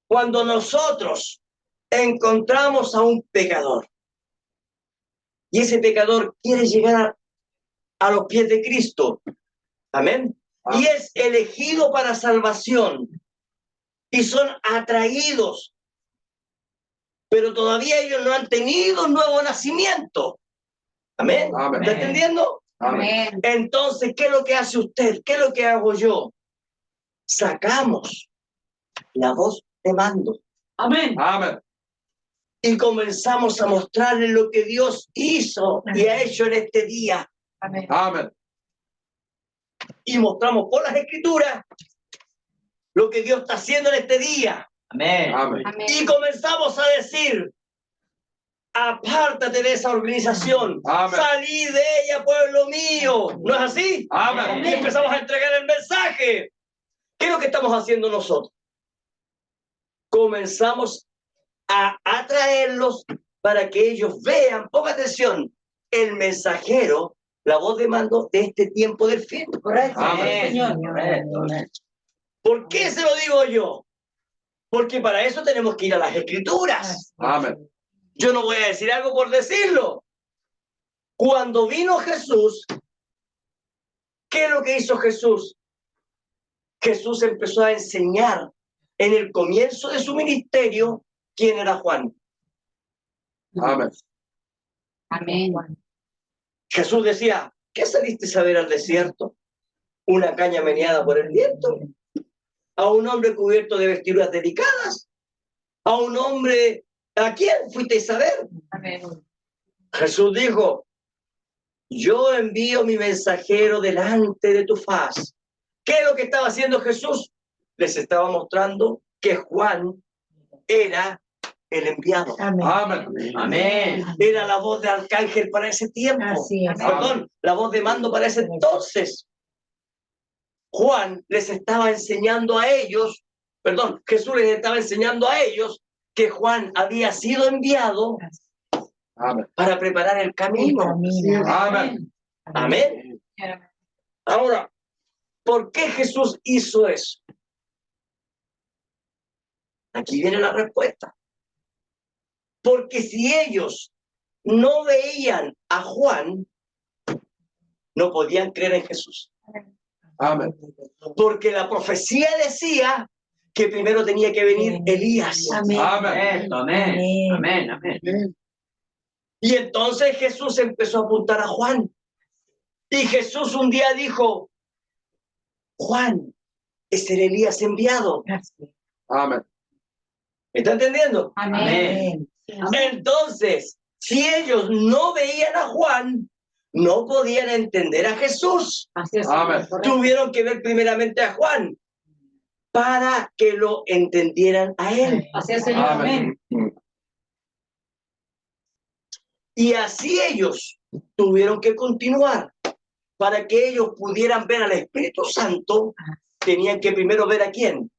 Cuando nosotros encontramos a un pecador y ese pecador quiere llegar a los pies de Cristo, amén, y es elegido para salvación y son atraídos, pero todavía ellos no han tenido un nuevo nacimiento, amén, Amén. ¿está entendiendo? Amén. Amén. Entonces, ¿qué es lo que hace usted? ¿Qué es lo que hago yo? Sacamos la voz de mando. Amén. Amén. Y comenzamos a mostrarle lo que Dios hizo y ha hecho en este día. Amén. Amén. Y mostramos por las Escrituras lo que Dios está haciendo en este día. Amén. Amén. Amén. Y comenzamos a decir, apártate de esa organización, Amén. salí de ella, pueblo mío. ¿No es así? Amén. Y empezamos a entregar el mensaje. ¿Qué es lo que estamos haciendo nosotros? Comenzamos a atraerlos para que ellos vean, ponga atención, el mensajero, la voz de mando de este tiempo del fin. Correcto. Amén. Señor. Correcto. ¿Por qué se lo digo yo? Porque para eso tenemos que ir a las Escrituras. Amén. Yo no voy a decir algo por decirlo. Cuando vino Jesús, ¿qué es lo que hizo Jesús? Jesús empezó a enseñar en el comienzo de su ministerio quién era Juan. Amén. Amén. Jesús decía, ¿qué saliste a ver al desierto? Una caña meneada por el viento. A un hombre cubierto de vestiduras delicadas. A un hombre, ¿a quién fuisteis a ver? Amén. Jesús dijo, yo envío mi mensajero delante de tu faz. ¿Qué es lo que estaba haciendo Jesús? Les estaba mostrando que Juan era el enviado. Amén. Amén. Amén. Era la voz de arcángel para ese tiempo. Así es. Perdón, la voz de mando para ese entonces. Juan les estaba enseñando a ellos, perdón, Jesús les estaba enseñando a ellos que Juan había sido enviado Amén. para preparar el camino. Camino. Amén. Amén. Ahora, ¿por qué Jesús hizo eso? Aquí viene la respuesta. Porque si ellos no veían a Juan, no podían creer en Jesús. Amén. Porque la profecía decía que primero tenía que venir Elías. Amén. Amén. Amén. Amén. Amén. Y entonces Jesús empezó a apuntar a Juan. Y Jesús un día dijo, Juan es el Elías enviado. Gracias. Amén. ¿Me está entendiendo? Amén. Amén. Entonces, si ellos no veían a Juan, no podían entender a Jesús. Así es. Amén. Correcto. Tuvieron que ver primeramente a Juan para que lo entendieran a él. Así es, Señor. Amén. Amén. Y así ellos tuvieron que continuar. Para que ellos pudieran ver al Espíritu Santo, tenían que primero ver a quién.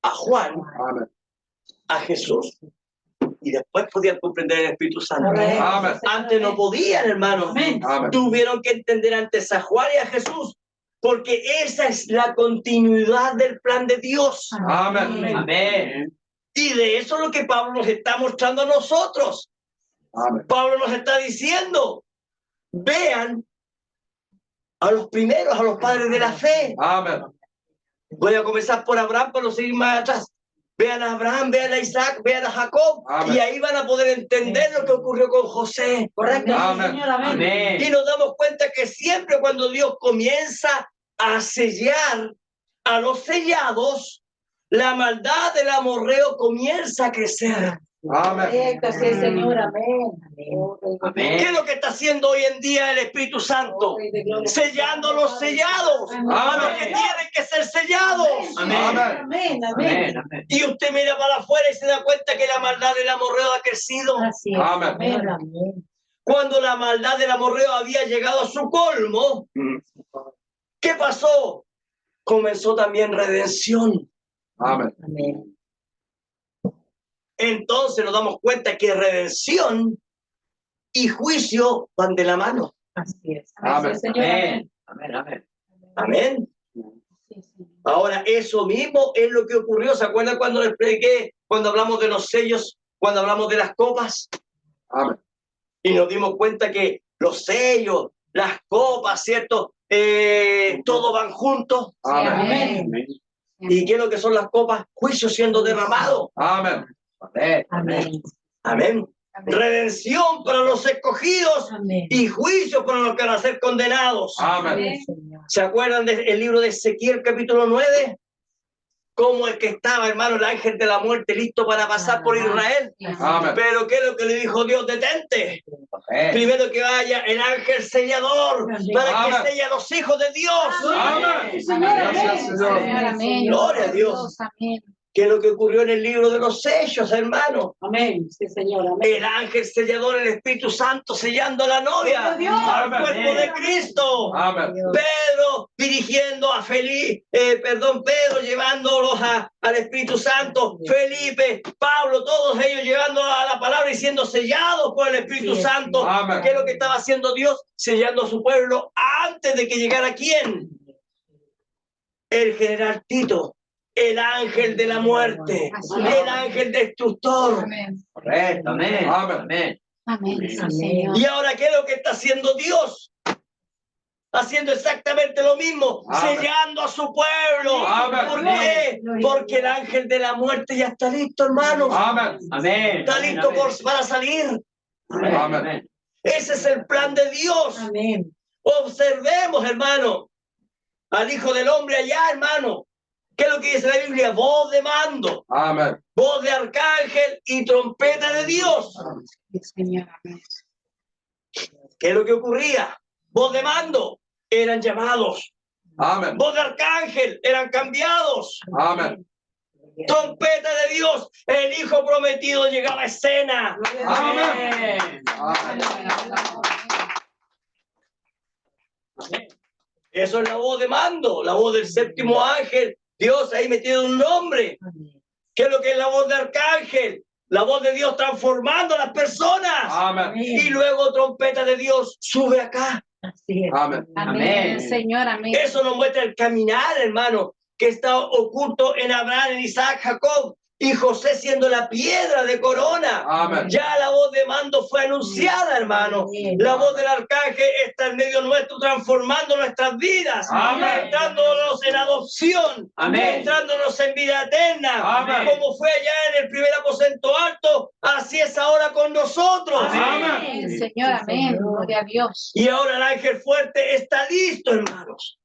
A Juan, Amén. a Jesús. Y después podían comprender el Espíritu Santo. Correcto. Amén. Antes no podían, hermanos. Amén. Amén. Tuvieron que entender antes a Juan y a Jesús, porque esa es la continuidad del plan de Dios. Amén. Amén. Y de eso es lo que Pablo nos está mostrando a nosotros. Amén. Pablo nos está diciendo, vean a los primeros, a los padres de la fe. Amén. Voy a comenzar por Abraham para no seguir más atrás. Vean a Abraham, vean a Isaac, vean a Jacob. Amén. Y ahí van a poder entender lo que ocurrió con José. Correcto. Amén. Señor. Amén. Amén. Y nos damos cuenta que siempre cuando Dios comienza a sellar a los sellados, la maldad del amorreo comienza a crecer. Amén. Correcto. Así es, Señor. Amén. Amén. ¿Qué es lo que está haciendo hoy en día el Espíritu Santo? Sellando a los sellados, a los que tienen que ser sellados. Amén. Amén. Amén. Amén. Y usted mira para afuera y se da cuenta que la maldad del amorreo ha crecido. Así es. Amén. Amén. Amén. Cuando la maldad del amorreo había llegado a su colmo, ¿qué pasó? Comenzó también redención. Amén. Amén. Entonces nos damos cuenta que redención y juicio van de la mano. Así es. Amén. Así es, Señor. Amén. Amén. Amén. Amén. Sí, sí. Ahora, eso mismo es lo que ocurrió. ¿Se acuerdan cuando les expliqué, cuando hablamos de los sellos, cuando hablamos de las copas? Amén. Y nos dimos cuenta que los sellos, las copas, ¿cierto? Todo van juntos. Amén. Amén. ¿Y qué es lo que son las copas? Juicio siendo derramado. Amén. Amén. Amén. Amén. Redención para los escogidos Amén. y juicio para los que van a ser condenados. Amén. Amén, Señor. ¿Se acuerdan del libro de Ezequiel, capítulo 9? Como el que estaba, hermano, el ángel de la muerte listo para pasar por Israel. Amén. Pero ¿qué es lo que le dijo Dios? Detente. Amén. Primero que vaya el ángel sellador para Amén. que sella a los hijos de Dios. Amén. Señor. Gracias, Señor. Amén. Gloria a Dios. Amén. ¿Qué es lo que ocurrió en el libro de los sellos, hermano? Amén. Sí, Señor. Amén. El ángel sellador, el Espíritu Santo sellando a la novia, Dios. al Amén. cuerpo de Cristo. Amén. Pedro dirigiendo a Pedro llevándolos al Espíritu Santo, Felipe, Pablo, todos ellos llevando a la palabra y siendo sellados por el Espíritu Sí, Santo. Amén. ¿Qué es lo que estaba haciendo Dios? Sellando a su pueblo antes de que llegara ¿quién? El general Tito, el ángel de la muerte, Así es. el ángel destructor. Amén. Correcto. Amén. Amén. Amén. Amén. Sí, Amén. Señor. Y ahora, ¿qué es lo que está haciendo Dios? Haciendo exactamente lo mismo, Amén. sellando a su pueblo. Amén. ¿Por qué? Porque el ángel de la muerte ya está listo, hermanos. Amén. Amén. Está listo para salir. Amén. Amén. Ese es el plan de Dios. Amén. Observemos, hermano, al Hijo del Hombre allá, hermano. ¿Qué es lo que dice la Biblia? Voz de mando, Amén. voz de arcángel y trompeta de Dios. Sí, Señor. Amén. ¿Qué es lo que ocurría? Voz de mando, eran llamados. Amén. Voz de arcángel, eran cambiados. Amén. Trompeta de Dios, el Hijo prometido llegaba a escena. Amén. Eso es la voz de mando, la voz del séptimo ángel. Dios ahí metido un nombre. ¿Qué es lo que es la voz de arcángel? La voz de Dios transformando a las personas. Amén. Y luego trompeta de Dios sube acá. Así es. Amén. Amén. Señor. Amén. Eso nos muestra el caminar, hermano, que está oculto en Abraham, en Isaac, Jacob. y José siendo la piedra de corona. Amén. Ya la voz de mando fue anunciada, hermano. La voz del arcángel está en medio nuestro, transformando nuestras vidas, Amén. entrándonos en adopción, Amén. entrándonos en vida eterna. Amén. Como fue allá en el primer aposento alto, así es ahora con nosotros. Amén. Señor, amén. Gloria a Dios. Y ahora el ángel fuerte está listo, hermanos.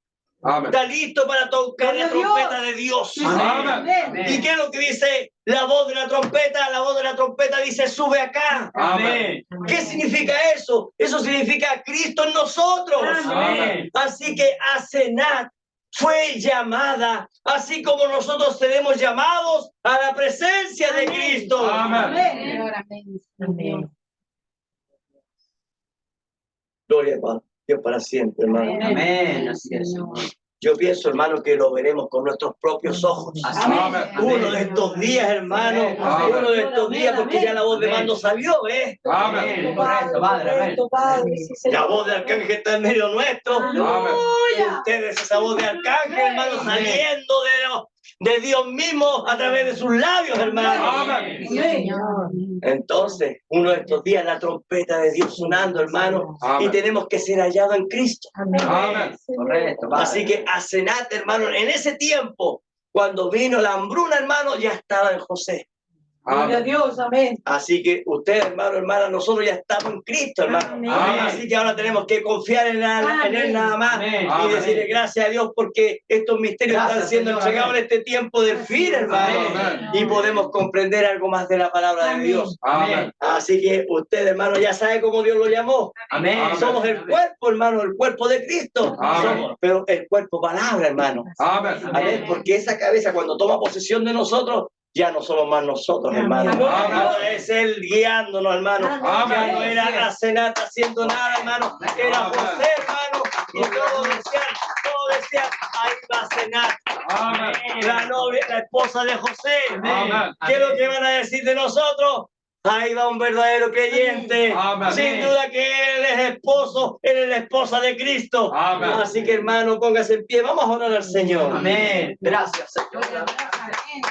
Amén. Está listo para tocar la trompeta de Dios. Amén. ¿Y qué es lo que dice la voz de la trompeta? La voz de la trompeta dice, sube acá. Amén. ¿Qué significa eso? Eso significa Cristo en nosotros. Amén. Así que Asenat fue llamada, así como nosotros seremos llamados a la presencia de Cristo. Amén. Señor, amén. Gloria a Dios para siempre, hermano. Amén. Así es. Yo pienso, hermano, que lo veremos con nuestros propios ojos. Amén. Uno de estos días, hermano, Amén. uno de estos días, porque ya la voz de mando salió, ¿eh? Amén. Correcto, Padre. Amén. La voz de arcángel está en medio nuestro. Amén. Ustedes, esa voz de arcángel, hermano, saliendo de Dios mismo a través de sus labios, hermano. Amén. Señor. Entonces, uno de estos días, la trompeta de Dios sonando, hermano, y Amén. tenemos que ser hallados en Cristo. Amén. Correcto, Padre. Así que Asenat, hermano, en ese tiempo, cuando vino la hambruna, hermano, ya estaba en José. Gloria a Amén. Dios, amén. Así que ustedes, hermano, hermana, nosotros ya estamos en Cristo, hermano. Amén. Así que ahora tenemos que confiar en Él nada más Amén. y Amén. decirle gracias a Dios porque estos misterios Gracias, están siendo Señor. entregados Amén. en este tiempo del fin, hermano. Amén. Y podemos comprender algo más de la palabra de Amén. Dios. Amén. Así que usted, hermano, ya sabe cómo Dios lo llamó. Amén. Amén. Somos el cuerpo, hermano, el cuerpo de Cristo. Amén. Pero el cuerpo palabra, hermano. Amén. Amén. Porque esa cabeza cuando toma posesión de nosotros, ya no somos más nosotros, hermano. Amén. Ahora es Él guiándonos, hermano. Amén. Ya no era Asenat haciendo nada, hermano. Era Amén. José, hermano. Y todos decían, ahí va Asenat. Amén. La novia, la esposa de José. Amén. ¿Qué es lo que van a decir de nosotros? Ahí va un verdadero creyente. Amén. Sin duda que él es esposo, él es la esposa de Cristo. Amén. Así que, hermano, póngase en pie. Vamos a orar al Señor. Amén. Gracias, Señor. Gloria a Dios, amén.